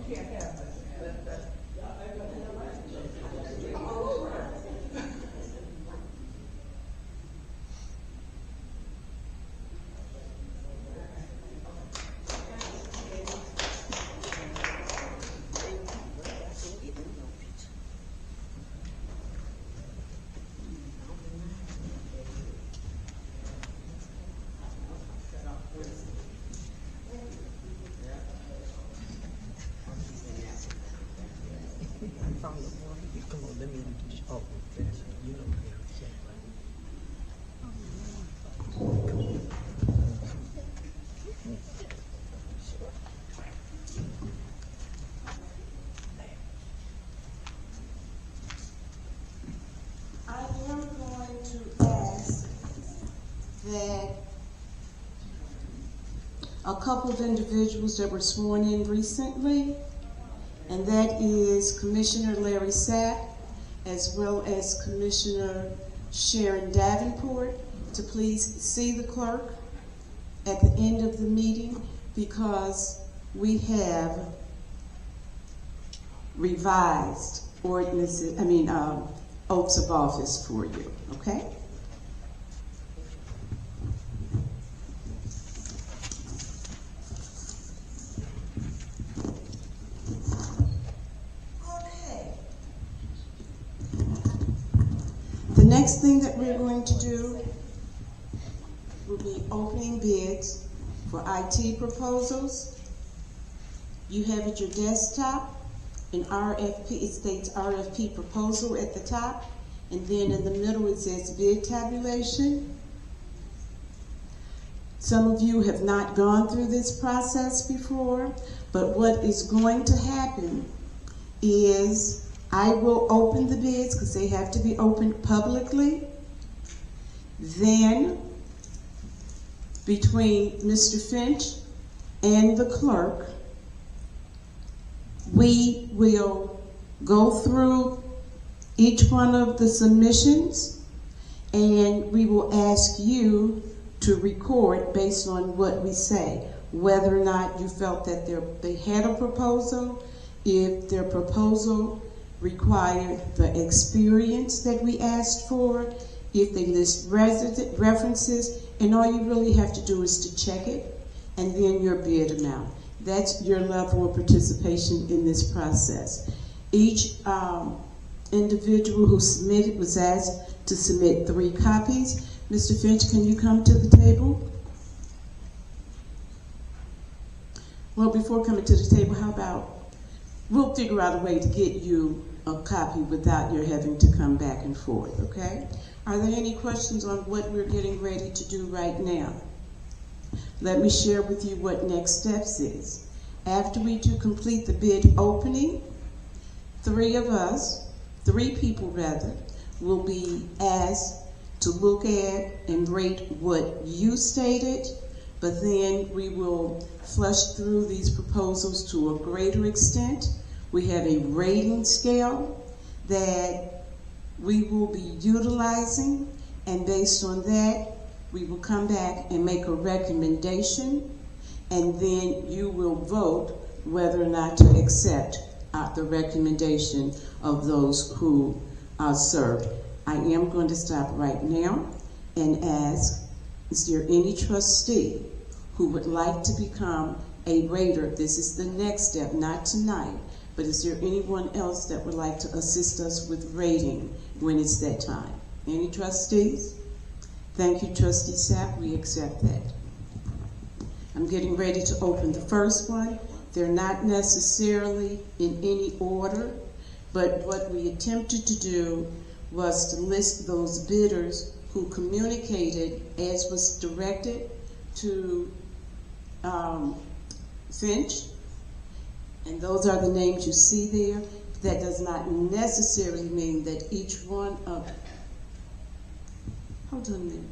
can't have that. Come on, let me just, oh, you know. I am going to ask that a couple of individuals that were sworn in recently, and that is Commissioner Larry Sack, as well as Commissioner Sharon Davenport, to please see the clerk at the end of the meeting, because we have revised ordinances, oaths of office for you, okay? Okay. next thing that we're going to do will be opening bids for IT proposals. You have at your desktop an RFP, it states RFP proposal at the top, and then in the middle it says bid tabulation. Some of you have not gone through this process before, but what is going to happen is I will open the bids because they have to be opened publicly. Then, between Mr. Finch and the clerk, we will go through each one of the submissions and we will ask you to record based on what we say, whether or not you felt that they had a proposal, if their proposal required the experience that we asked for, if they list references, and all you really have to do is to check it, and then your bid amount. That's your level of participation in this process. Each individual who submitted was asked to submit 3 copies. Mr. Finch, can you come to the table? Well, before coming to the table, how about we'll figure out a way to get you a copy without your having to come back and forth, okay? Are there any questions on what we're getting ready to do right now? Let me share with you what next steps is. After we do complete the bid opening, 3 people rather, will be asked to look at and rate what you stated, but then we will flush through these proposals to a greater extent. We have a rating scale that we will be utilizing, and based on that, we will come back and make a recommendation, and then you will vote whether or not to accept the recommendation of those who are served. I am going to stop right now and ask, is there any trustee who would like to become a rater? This is the next step, not tonight, but is there anyone else that would like to assist us with rating when it's that time? Any trustees? Thank you, Trustee Sapp, we accept that. I'm getting ready to open the first one. They're not necessarily in any order, but what we attempted to do was to list those bidders who communicated as was directed to Finch, and those are the names you see there. That does not necessarily mean that each one of, hold on a minute.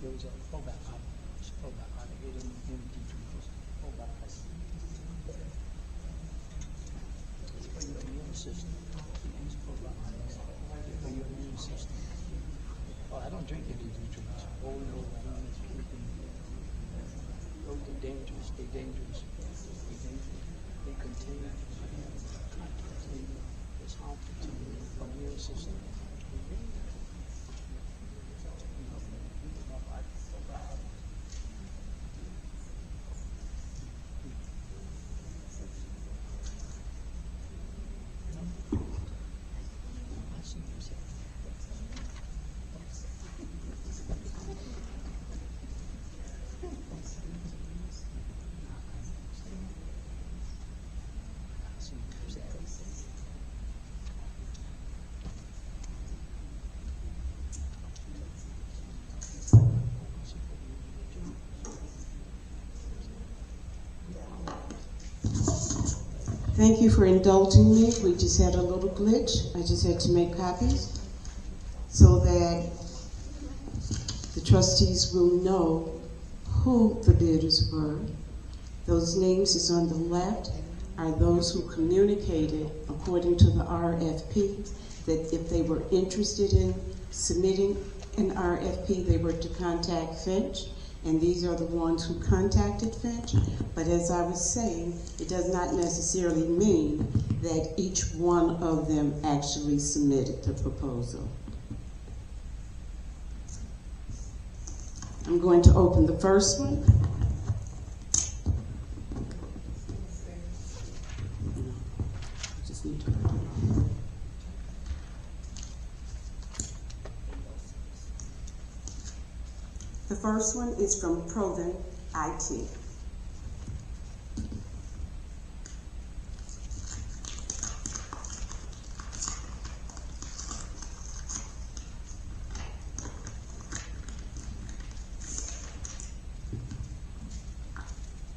those are fallback items. Fallback items. They don't empty trees. Fallback items. It's for your immune system. It's fallback items. For your immune system. Oh, I don't drink any nutrients. Oh no, those are dangerous. They're dangerous. They're dangerous. They contain content. It's harmful to your immune system. Thank you for indulging me. We just had a little glitch. I just had to make copies so that the trustees will know who the bidders were. Those names is on the left are those who communicated according to the RFP that if they were interested in submitting an RFP, they were to contact Finch. And these are the ones who contacted Finch. But as I was saying, it does not necessarily mean that each one of them actually submitted the proposal. I'm going to open the first one. Just need to open it. The first one is from Proven IT.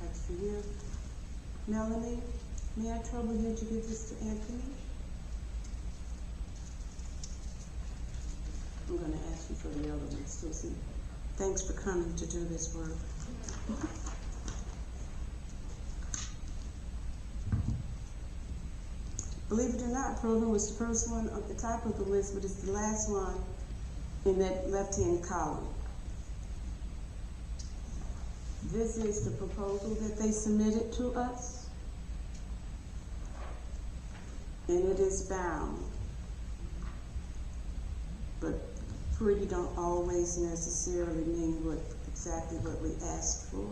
That's for you. Melanie, may I trouble you to give this to Anthony? I'm going to ask you for the other one, Susie. Thanks for coming to do this work. Believe it or not, Proven was the first one at the top of the list, but it's the last one in that left-hand column. This is the proposal that they submitted to us, and it is bound. But pretty don't always necessarily mean exactly what we asked for,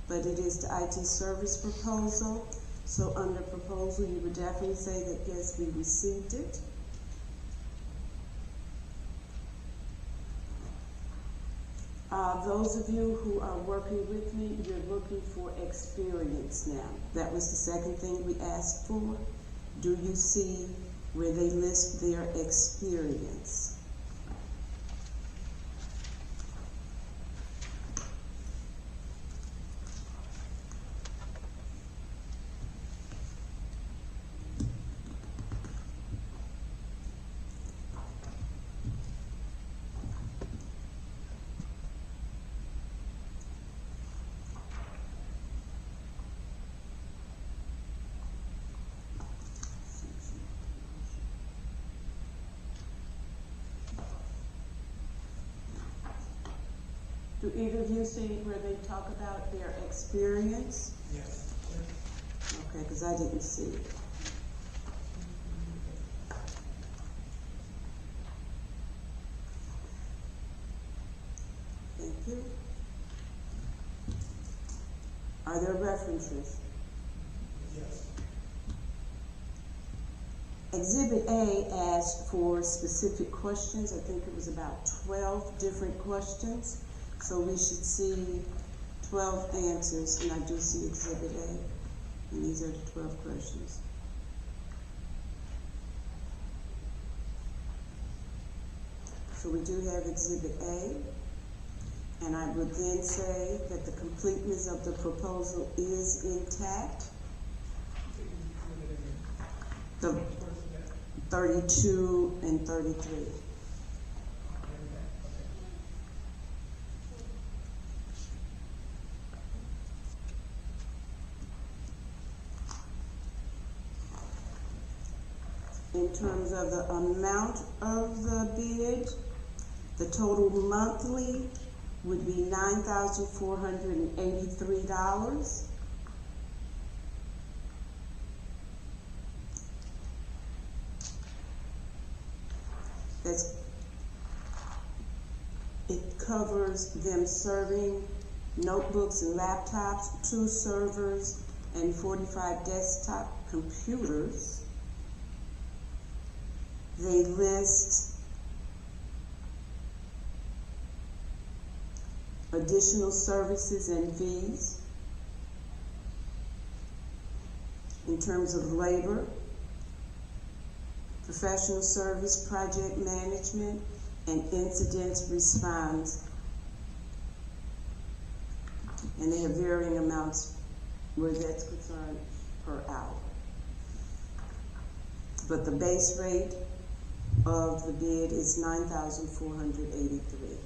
but it is the IT service proposal. So under proposal, you would definitely say that yes, we received it. Those of you who are working with me, you're looking for experience now. That was the second thing we asked for. Do you see where they list their experience? Do either of you see where they talk about their experience? Yes. Okay, because I didn't see it. Thank you. Are there references? Yes. Exhibit A asked for specific questions. I think it was about 12 different questions. So we should see 12 answers, and I do see Exhibit A, and these are the 12 questions. So we do have Exhibit A, and I would then say that the completeness of the proposal is intact. The 32 and 33. In terms of the amount of the bid, the total monthly would be $9,483. It covers them serving notebooks and laptops, 2 servers, and 45 desktop computers. They list additional services and fees in terms of labor, professional service, project management, and incident response. And they have varying amounts where that's concerned per hour. But the base rate of the bid is $9,483.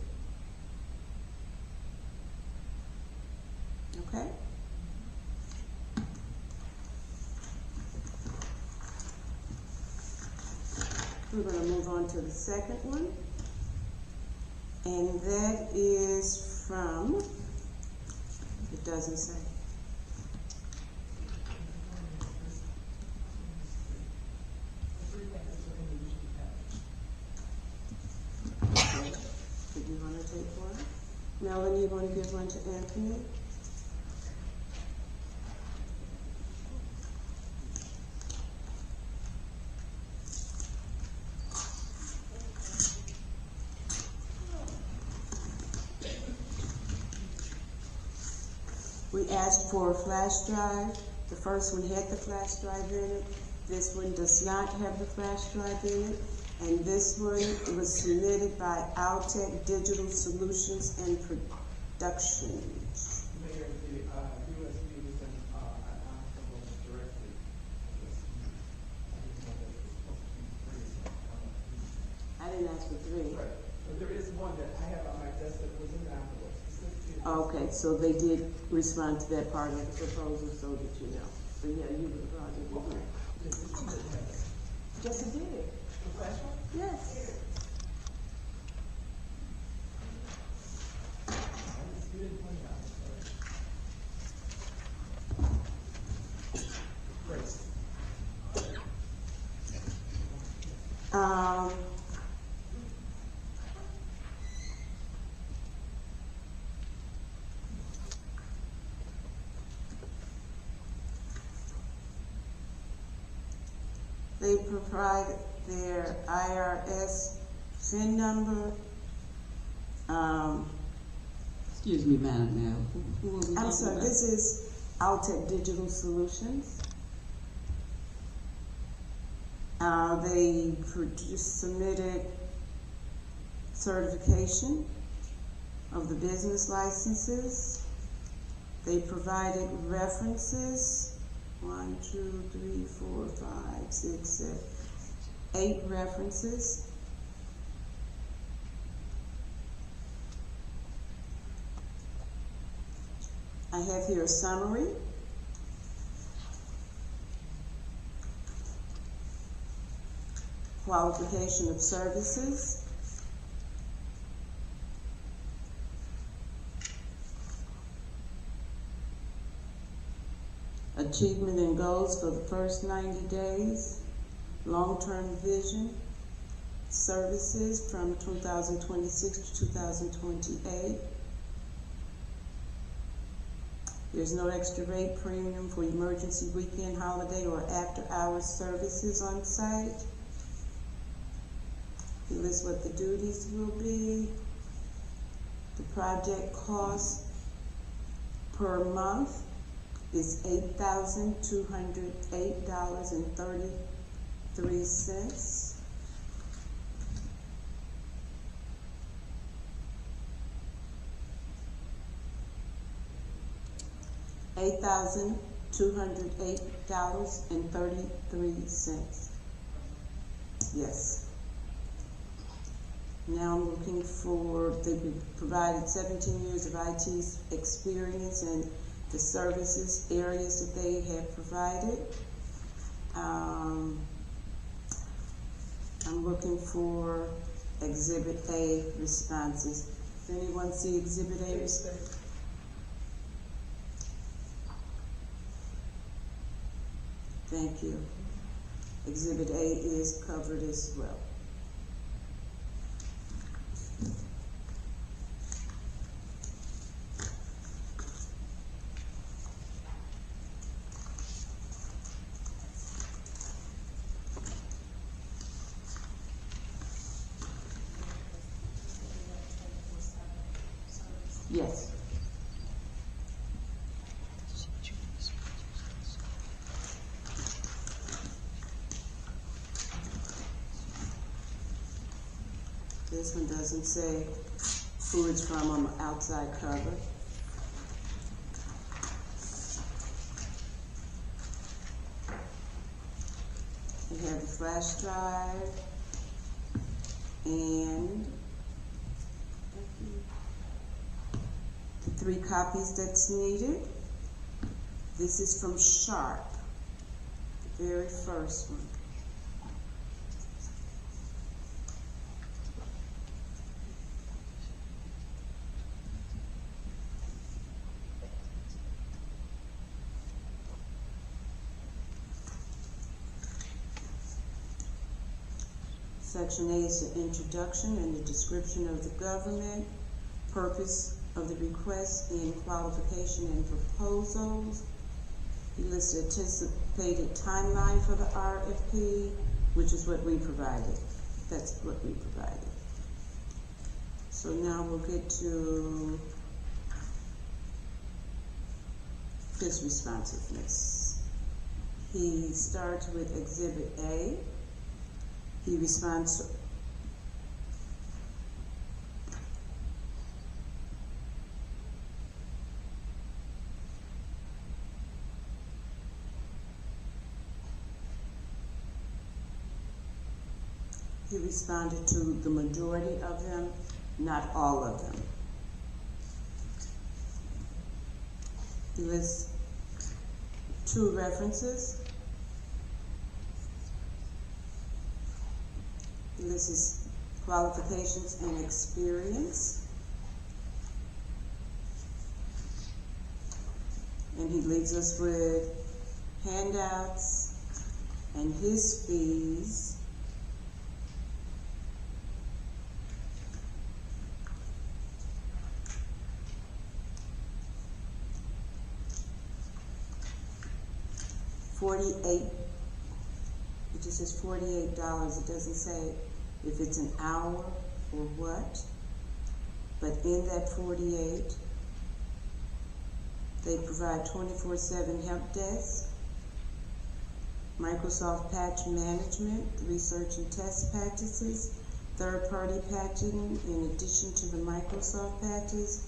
Okay? We're going to move on to the second one, and that is from, it doesn't say. Okay. Do you want to take one? Melanie, you want to give one to Anthony? We asked for a flash drive. The first one had the flash drive in it. This one does not have the flash drive in it. And this one was submitted by Altec Digital Solutions and Productions. Mayor, the USB was in an envelope directly. I didn't ask for 3. Right, but there is one that I have on my desk that was in an envelope. Okay, so they did respond to that part of the proposal, so that you know. But yeah, you would have brought it with me. Yes, it did. The flash one? Yes. You didn't point it out, sorry. Great. They provide their IRS VIN number. Excuse me, Madam Mayor, who are we talking I'm sorry, about? this is Altec Digital Solutions. They submitted certification of the business licenses. They provided references. 1, 2, 3, 4, 5, 6, 7, 8 references. I have here a summary. Qualification of services. Achievement and goals for the first 90 days, long-term vision, services from 2026 to 2028. There's no extra rate premium for emergency weekend, holiday, or after-hours services on site. He lists what the duties will be, the project cost per month is $8,208.33. $8,208.33. Yes. Now I'm looking for, they provided 17 years of IT experience and the services areas that they have provided. I'm looking for Exhibit A responses. Does anyone see Exhibit A responses? Thank you. Exhibit A is covered as well. Yes. This one doesn't say who it's from on the outside cover. We have the flash drive and the 3 copies that's needed. This is from Sharp, the very first one. Section A is the introduction and the description of the government, purpose of the request and qualification and proposals. He lists the anticipated timeline for the RFP, which is what we provided. That's what we provided. So now we'll get to his responsiveness. He starts with Exhibit A. He responds he responded to the majority of them, not all of them. He lists 2 references. He lists his qualifications and experience. And he leaves us with handouts and his fees. It just says $48. It doesn't say if it's an hour or what. But in that 48, they provide 24/7 help desk, Microsoft patch management, research and test practices, third-party patching in addition to the Microsoft patches,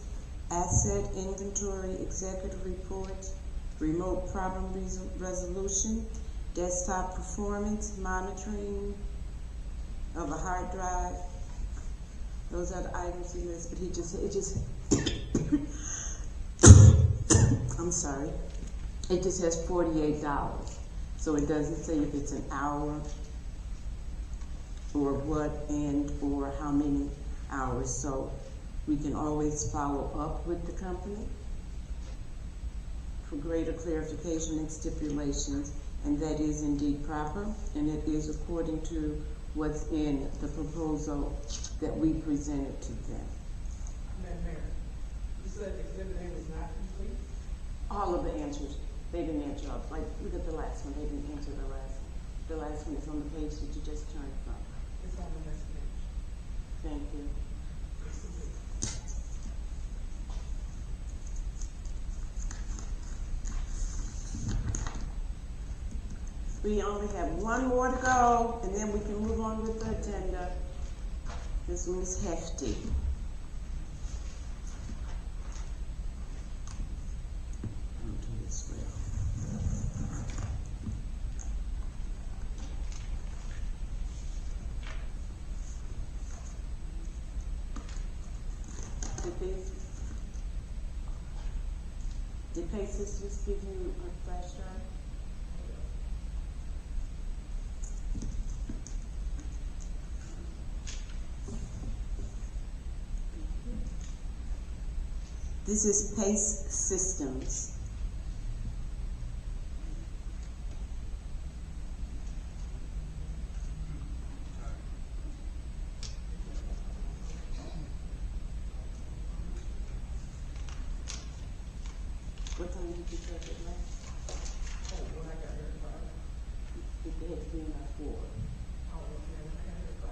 asset inventory, executive reports, remote problem resolution, desktop performance, monitoring of a hard drive. Those are the items he lists, but I'm sorry. It just has $48. So it doesn't say if it's an hour or what and or how many hours. So we can always follow up with the company for greater clarification and stipulations, and that is indeed proper, and it is according to what's in the proposal that we presented to them. Madam Mayor, you said Exhibit A was not complete? All of the answers, they didn't answer up. Like, look at the last one, they didn't answer the last one. The last one is on the page that you just turned from. It's on the next page. Thank you. We only have one more to go, and then we can move on with the agenda. This one is hefty. I'll do this well. Did Pay Systems give you a flash drive? This is PACE Systems. What time did you start it last? Oh, when I got here at 5. It had to be about 4. Oh, okay, I got here at 5.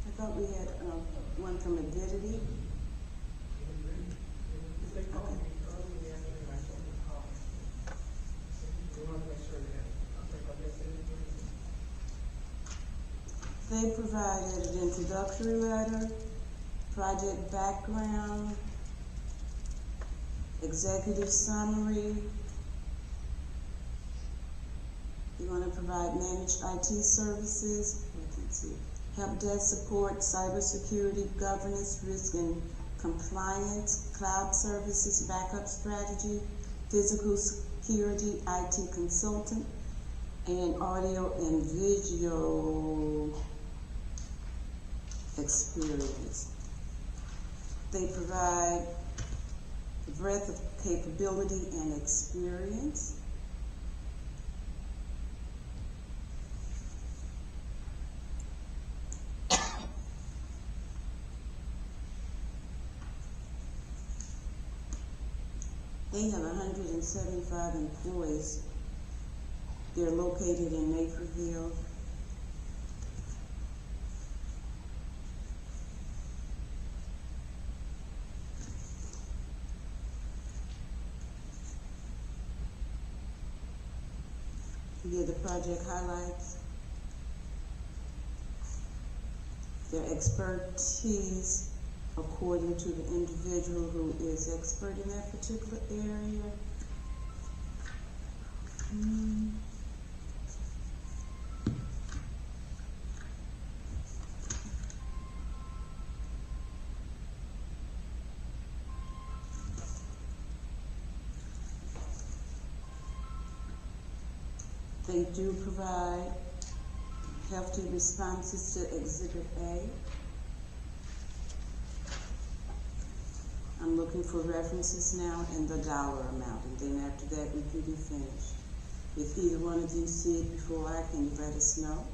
I thought we had one from Avidity. If they called me early in the afternoon, I told them to call me. So they want to make sure that, okay, I guess they didn't bring it. They provided an introductory letter, project background, executive summary. You want to provide managed IT services, help desk support, cybersecurity, governance, risk and compliance, cloud services, backup strategy, physical security, IT consultant, and audio and visual experience. They provide a breadth of capability and experience. They have 175 employees. They're located in Naperville. Here the project highlights. Their expertise according to the individual who is expert in that particular area. They do provide hefty responses to Exhibit A. I'm looking for references now and the dollar amount, and then after that we can be finished. If either one of you see it before I can, let us know.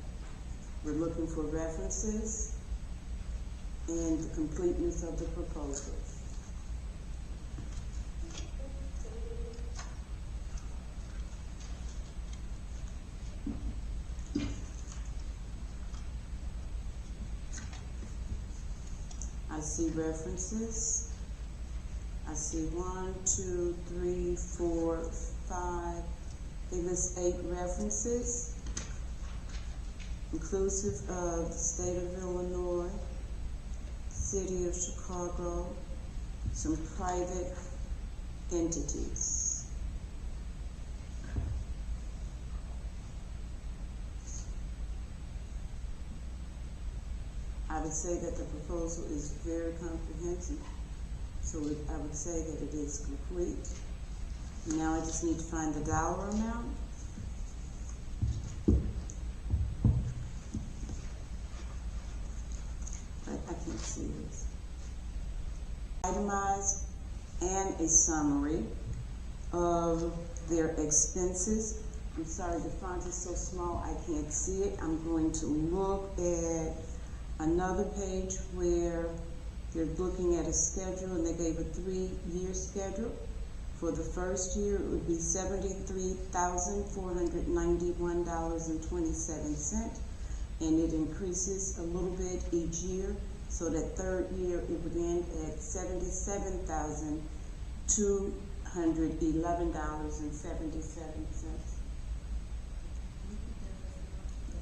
We're looking for references and the completeness of the proposal. I see references. I see 1, 2, 3, 4, 5. They list 8 references, inclusive of the state of Illinois, city of Chicago, some private entities. I would say that the proposal is very comprehensive. So I would say that it is complete. Now I just need to find the dollar amount. I can't see this. Itemized and a summary of their expenses. I'm sorry, the font is so small I can't see it. I'm going to look at another page where they're looking at a schedule, and they gave a 3-year schedule. For the first year, it would be $73,491.27, and it increases a little bit each year. So that third year, it would end at $77,211.77.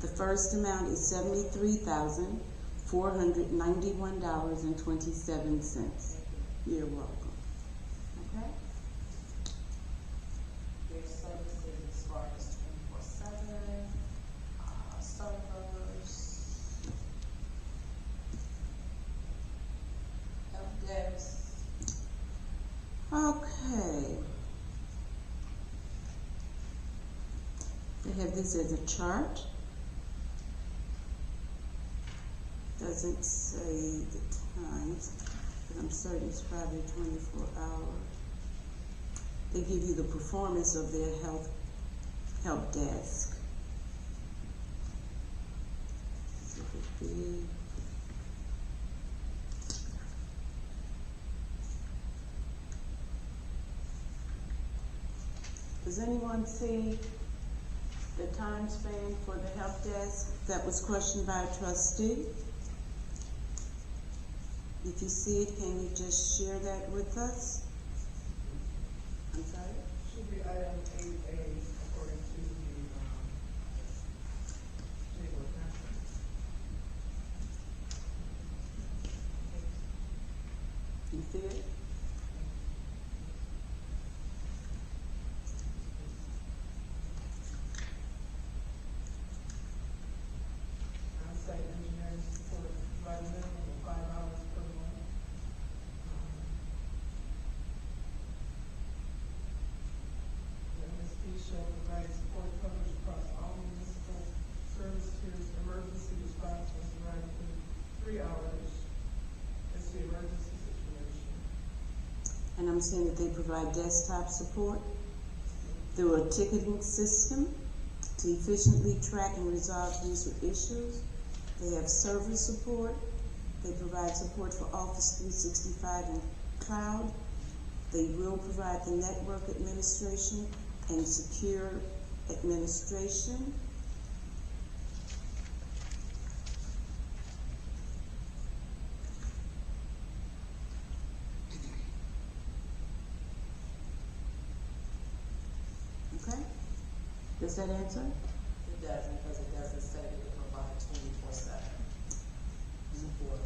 The first amount is $73,491.27. You're welcome. Okay? Their services as far as 24/7, servers, help desk. Okay. They have this as a chart. Doesn't say the times. but I'm certain it's probably 24 hours. They give you the performance of their help desk. So it could be. Does anyone see the time span for the help desk that was questioned by a trustee? If you see it, can you just share that with us? I'm sorry? Should be item 8A according to the, table of contents. You see it? On-site engineering support by a minimum of 5 hours per month. The MSP shall provide support coverage across all municipal service tiers. Emergency response must arrive within 3 hours. It's the emergency situation. And I'm saying that they provide desktop support through a ticketing system to efficiently track and resolve user issues. They have server support. They provide support for Office 365 and cloud. They will provide the network administration and secure administration. Okay? Does that answer? It doesn't, because it doesn't say that it provides 24/7 support.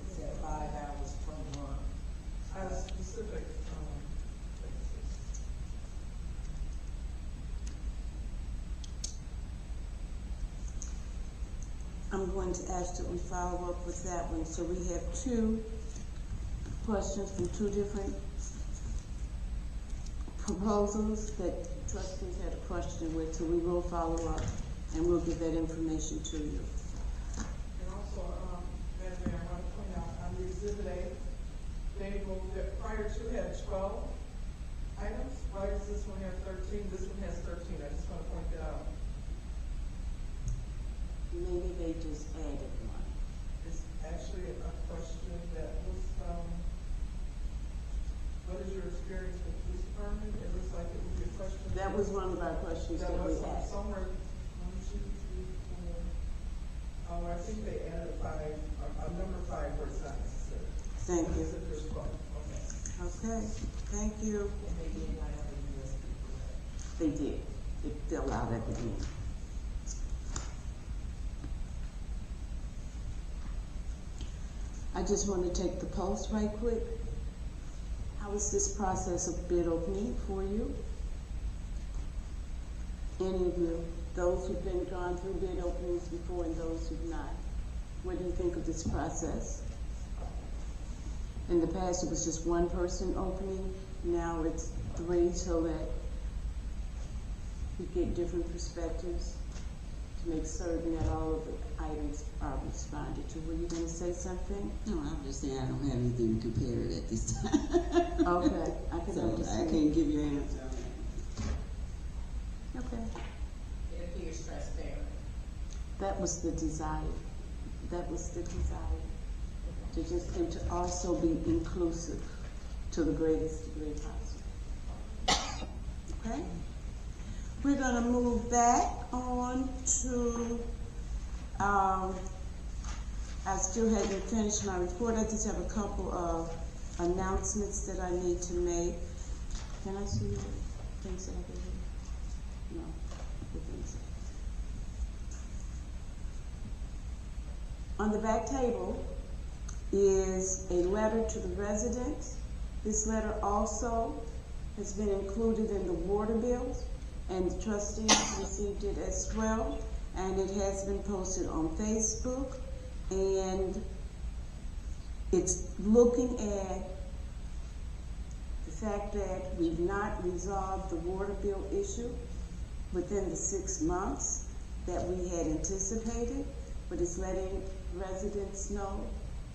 It's at 5 hours per month. At a specific, basis. I'm going to ask that we follow up with that one. So we have two questions from two different proposals that trustees had a question with, so we will follow up and we'll give that information to you. And also, Madam Mayor, I want to point out on the exhibit A, they moved it, prior to had 12 items. Why does this one have 13? This one has 13. I just want to point that out. Maybe they just added one. It's actually a question that was, what is your experience with police department? It looks like it would be a question. That was one of our questions that we was asked. somewhere, 1, 2, 3, 4. Oh, I think they added 5, a number 5 where it's not necessary. Thank you. It's if there's 12, okay. Okay, thank you. And they did not have a USB for that. They did. It fell out at the end. I just want to take the pulse right quick. How is this process of bid opening for you? Any of you, those who've been gone through bid openings before and those who've not, what do you think of this process? In the past, it was just one person opening. Now it's 3, so that we get different perspectives to make certain that all of the items are responded to. Were you going to say something? No, I'm just saying I don't have anything to compare it at this time. Okay, I can So I understand. can't give you an answer on that. Okay. It appears transparent. That was the desire. That was the desire. To just, and to also be inclusive to the greatest degree possible. Okay? We're gonna move back on to, I still haven't finished my report. I just have a couple of announcements that I need to make. Can I see your things that I gave you? No, the things. On the back table is a letter to the residents. This letter also has been included in the water bills, and the trustees received it as well, and it has been posted on Facebook, and it's looking at the fact that we've not resolved the water bill issue within the 6 months that we had anticipated, but it's letting residents know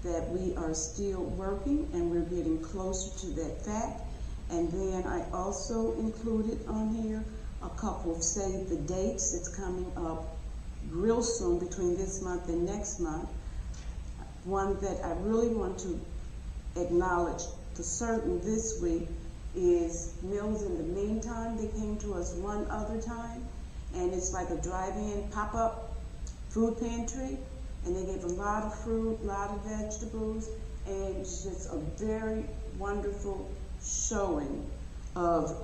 that we are still working and we're getting closer to that fact. And then I also included on here a couple of save the dates that's coming up real soon between this month and next month. One that I really want to acknowledge for certain this week is Meals in the Meantime. They came to us one other time, and it's like a drive-in pop-up food pantry, and they gave a lot of fruit, a lot of vegetables, and it's just a very wonderful showing of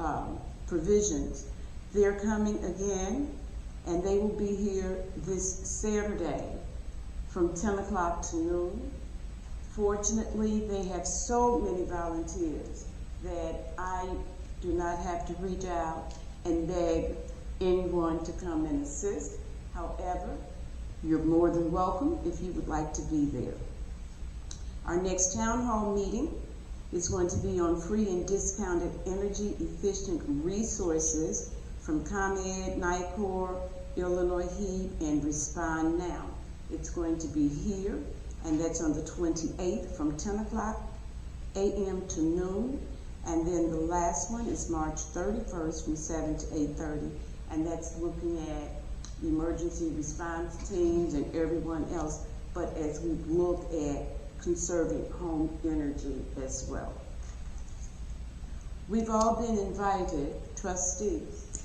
provisions. They're coming again, and they will be here this Saturday from 10 o'clock to noon. Fortunately, they have so many volunteers that I do not have to reach out and beg anyone to come and assist. However, you're more than welcome if you would like to be there. Our next town hall meeting is going to be on free and discounted energy efficient resources from ComEd, NICOR, Illinois HEAP, and Respond Now. It's going to be here, and that's on the 28th from 10 o'clock a.m. to noon. And then the last one is March 31st from 7 to 8:30, and that's looking at emergency response teams and everyone else, but as we look at conserving home energy as well. We've all been invited, trustees,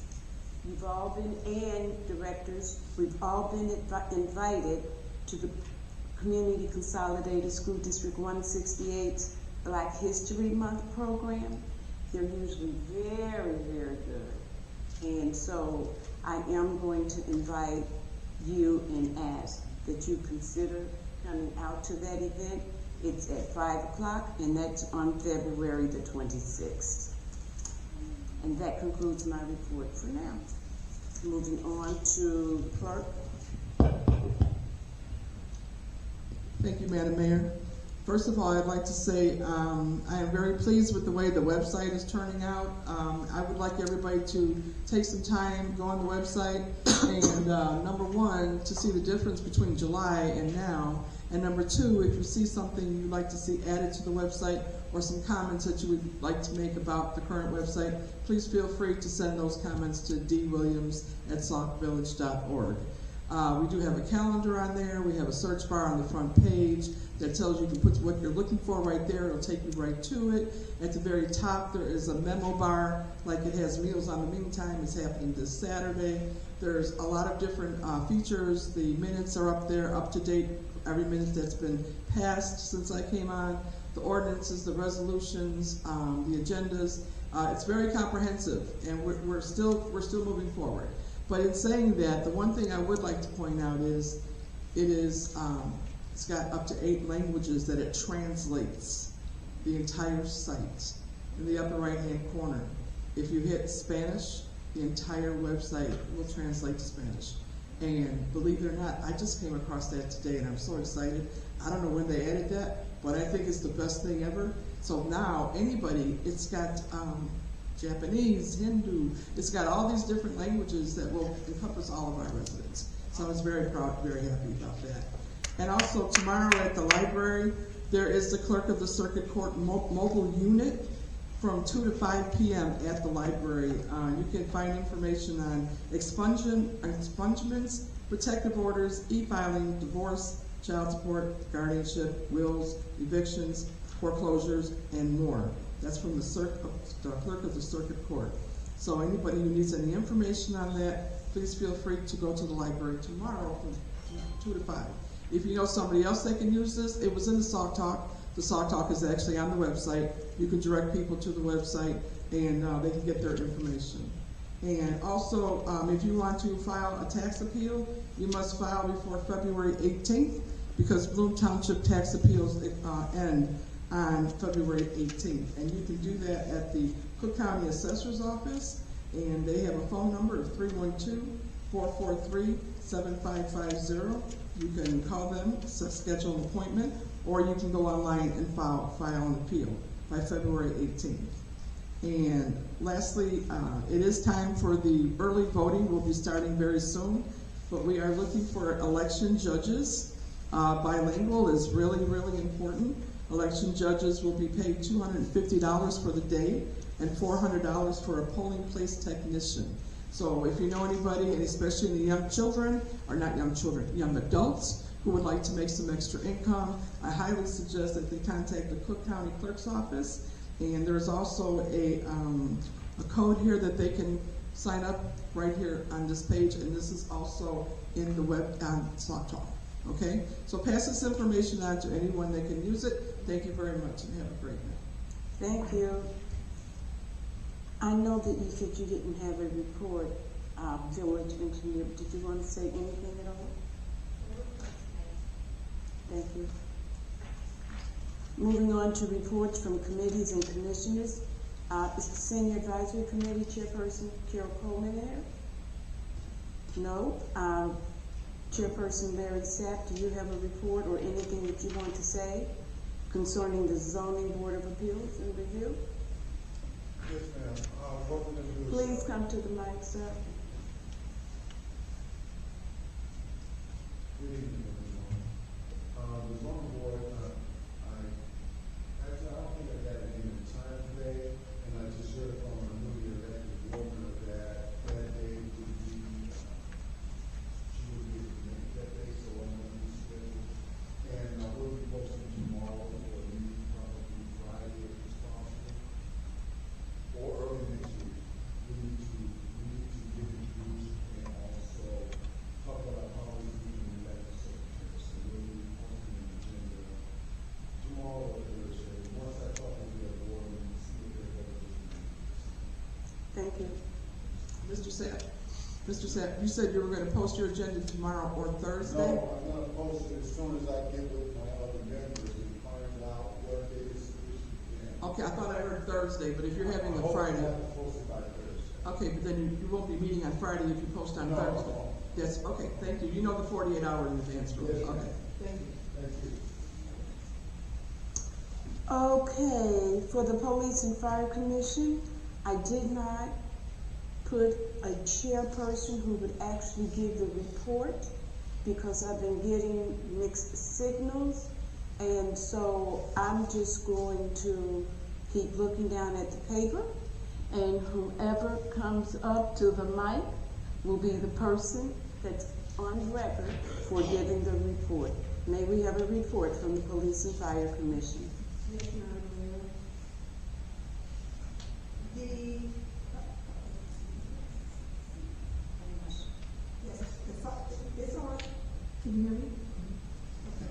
you've all been, and directors, we've all been invited to the Community Consolidated School District 168's Black History Month program. They're usually very, very good. And so I am going to invite you and ask that you consider coming out to that event. It's at 5 o'clock, and that's on February the 26th. And that concludes my report for now. Moving on to the clerk. Thank you, Madam Mayor. First of all, I'd like to say I am very pleased with the way the website is turning out. I would like everybody to take some time, go on the website, and number one, to see the difference between July and now. And number two, if you see something you'd like to see added to the website or some comments that you would like to make about the current website, please feel free to send those comments to dwilliams@saukvillage.org. We do have a calendar on there. We have a search bar on the front page that tells you to put what you're looking for right there. It'll take you right to it. At the very top, there is a memo bar, like it has Meals on the Meantime. It's happening this Saturday. There's a lot of different features. The minutes are up there, up to date, every minute that's been passed since I came on. The ordinances, the resolutions, the agendas. It's very comprehensive, and we're still moving forward. But in saying that, the one thing I would like to point out is it's got up to 8 languages that it translates the entire site. In the upper right-hand corner, if you hit Spanish, the entire website will translate to Spanish. And believe it or not, I just came across that today, and I'm so excited. I don't know when they added that, but I think it's the best thing ever. So now, anybody, it's got Japanese, Hindu, it's got all these different languages that will encompass all of our residents. So I was very proud, very happy about that. And also tomorrow at the library, there is the Clerk of the Circuit Court mobile unit from 2 to 5 p.m. at the library. You can find information on expungements, protective orders, e-filing, divorce, child support, guardianship, wills, evictions, foreclosures, and more. That's from the Clerk of the Circuit Court. So anybody who needs any information on that, please feel free to go to the library tomorrow from 2 to 5. If you know somebody else that can use this, it was in the Sauk Talk. The Sauk Talk is actually on the website. You can direct people to the website, and they can get their information. And also, if you want to file a tax appeal, you must file before February 18th, because Bloom Township tax appeals end on February 18th. And you can do that at the Cook County Assessor's Office, and they have a phone number of 312-443-7550. You can call them, schedule an appointment, or you can go online and file an appeal by February 18th. And lastly, it is time for the early voting. We'll be starting very soon, but we are looking for election judges. Bilingual is really, really important. Election judges will be paid $250 for the day and $400 for a polling place technician. So if you know anybody, and especially the young children, or not young children, young adults, who would like to make some extra income, I highly suggest that they contact the Cook County Clerk's Office. And there's also a code here that they can sign up right here on this page, and this is also in the web on Sauk Talk. Okay? So pass this information on to anyone that can use it. Thank you very much, and have a great night. Thank you. I know that you said you didn't have a report, village engineer. Did you want to say anything at all? Thank you. Moving on to reports from committees and commissioners. Is the Senior Advisory Committee Chairperson Carol Coleman there? No. Chairperson Larry Sapp, do you have a report or anything that you want to say concerning the Zoning Board of Appeals and Review? Yes, ma'am. What we're going to do is... Please come to the mic, sir. Good evening, everyone. The zoning board, I don't think I got it in time today, and I just heard from a newly elected board member that day would be, she would be able to make that day, so I'm going to reschedule. And I will be posting tomorrow, or maybe probably Friday if it's possible, or early next week. We need to get introduced and also talk about how we can elect the secretary. So we'll be posting an agenda tomorrow or Thursday. Once I talk with the board and see what their vote is. Thank you. Mr. Sapp. Mr. Sapp, you said you were going to post your agenda tomorrow or Thursday? No, I'm gonna post it as soon as I get with my other members and find out what day is sufficient. Okay, I thought I heard Thursday, but if you're having a Friday. I hope to have it posted by Thursday. Okay, but then you won't be meeting on Friday if you post on No, I Thursday. won't. Yes, okay, thank you. You know the 48 hour in advance rule. Yes, ma'am. Okay, thank you. Thank you. Okay, for the Police and Fire Commission, I did not put a chairperson who would actually give the report because I've been getting mixed signals, and so I'm just going to keep looking down at the paper, and whoever comes up to the mic will be the person that's on record for giving the report. May we have a report from the Police and Fire Commission? Yes, Madam Mayor. It's on. Can you hear me? Okay.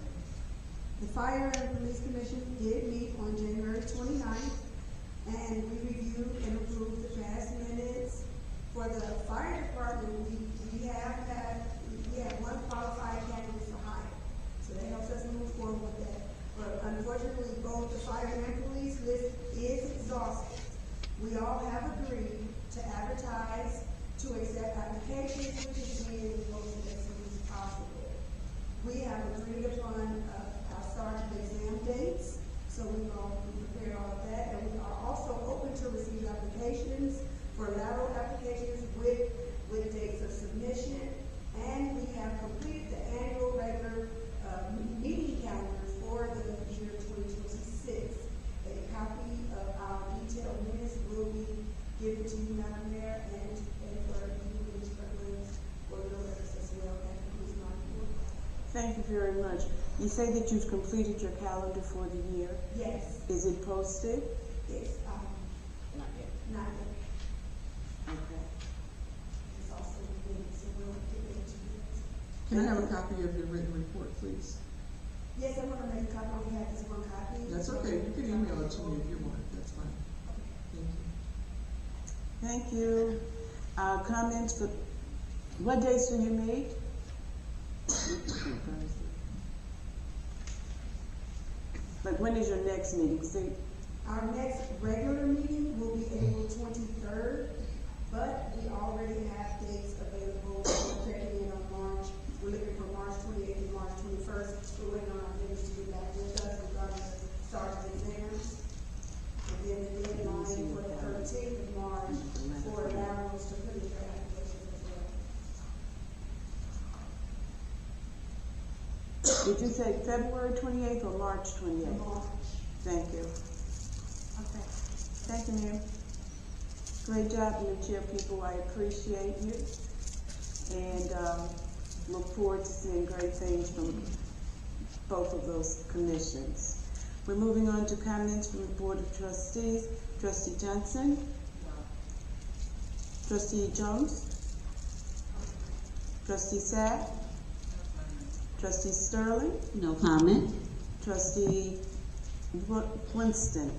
The Fire and Police Commission did meet on January 29th, and we reviewed and approved the past minutes. For the fire department, we have one qualified candidate for hire, so that helps us move forward with that. But unfortunately, both the fire and police list is exhausted. We all have agreed to advertise to accept applications, which is being posted as soon as possible. We have agreed upon our sergeant exam dates, so we've all prepared all of that, and we are also open to receive applications for lateral applications with dates of submission, and we have completed the annual regular meeting calendar for the year 2026. A copy of our detailed minutes will be given to you, Madam Mayor, and for you, Mr. Williams, for your records as well. That concludes my report. Thank you very much. You say that you've completed your calendar for the year. Yes, Is it posted? it's, Not yet. not yet. Okay. It's also being, so we'll get it to you. Can I have a copy of your written report, please? Yes, I want to make a copy. We have this one copy. That's okay. You can email it to me if you want. That's fine. Thank you. Thank you. Comments for, what days do you meet? But when is your next meeting? See, Our next regular meeting will be April 23rd, but we already have dates available. We're checking in on March. We're looking for March 28th and March 21st. We're waiting on our vendors to get back with us regarding the sergeant exams. And then the deadline for the 13th of March for laterals to put in their applications as well. Did you say February 28th or March 28th? March. Thank you. Okay. Thank you, ma'am. Great job, new chair people. I appreciate you. And look forward to seeing great things from both of those commissions. We're moving on to comments from the Board of Trustees. Trustee Johnson? Trustee Jones? Trustee Sapp? Trustee Sterling? No comment. Trustee Winston?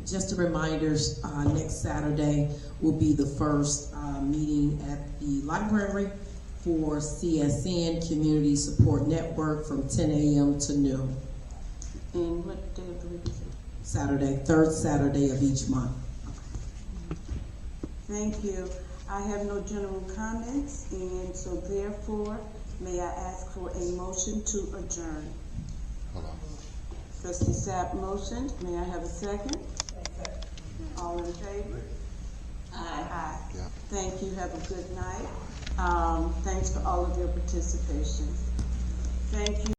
Just a reminder, next Saturday will be the first meeting at the library for CSN Community Support Network from 10 a.m. to noon. And what day of the week is it? Saturday, third Saturday of each month. Thank you. I have no general comments, and so therefore, may I ask for a motion to adjourn? Hold on. Trustee Sapp motioned. May I have a second? All in favor? Aye. Yeah. Thank you. Have a good night. Thanks for all of your participation. Thank you.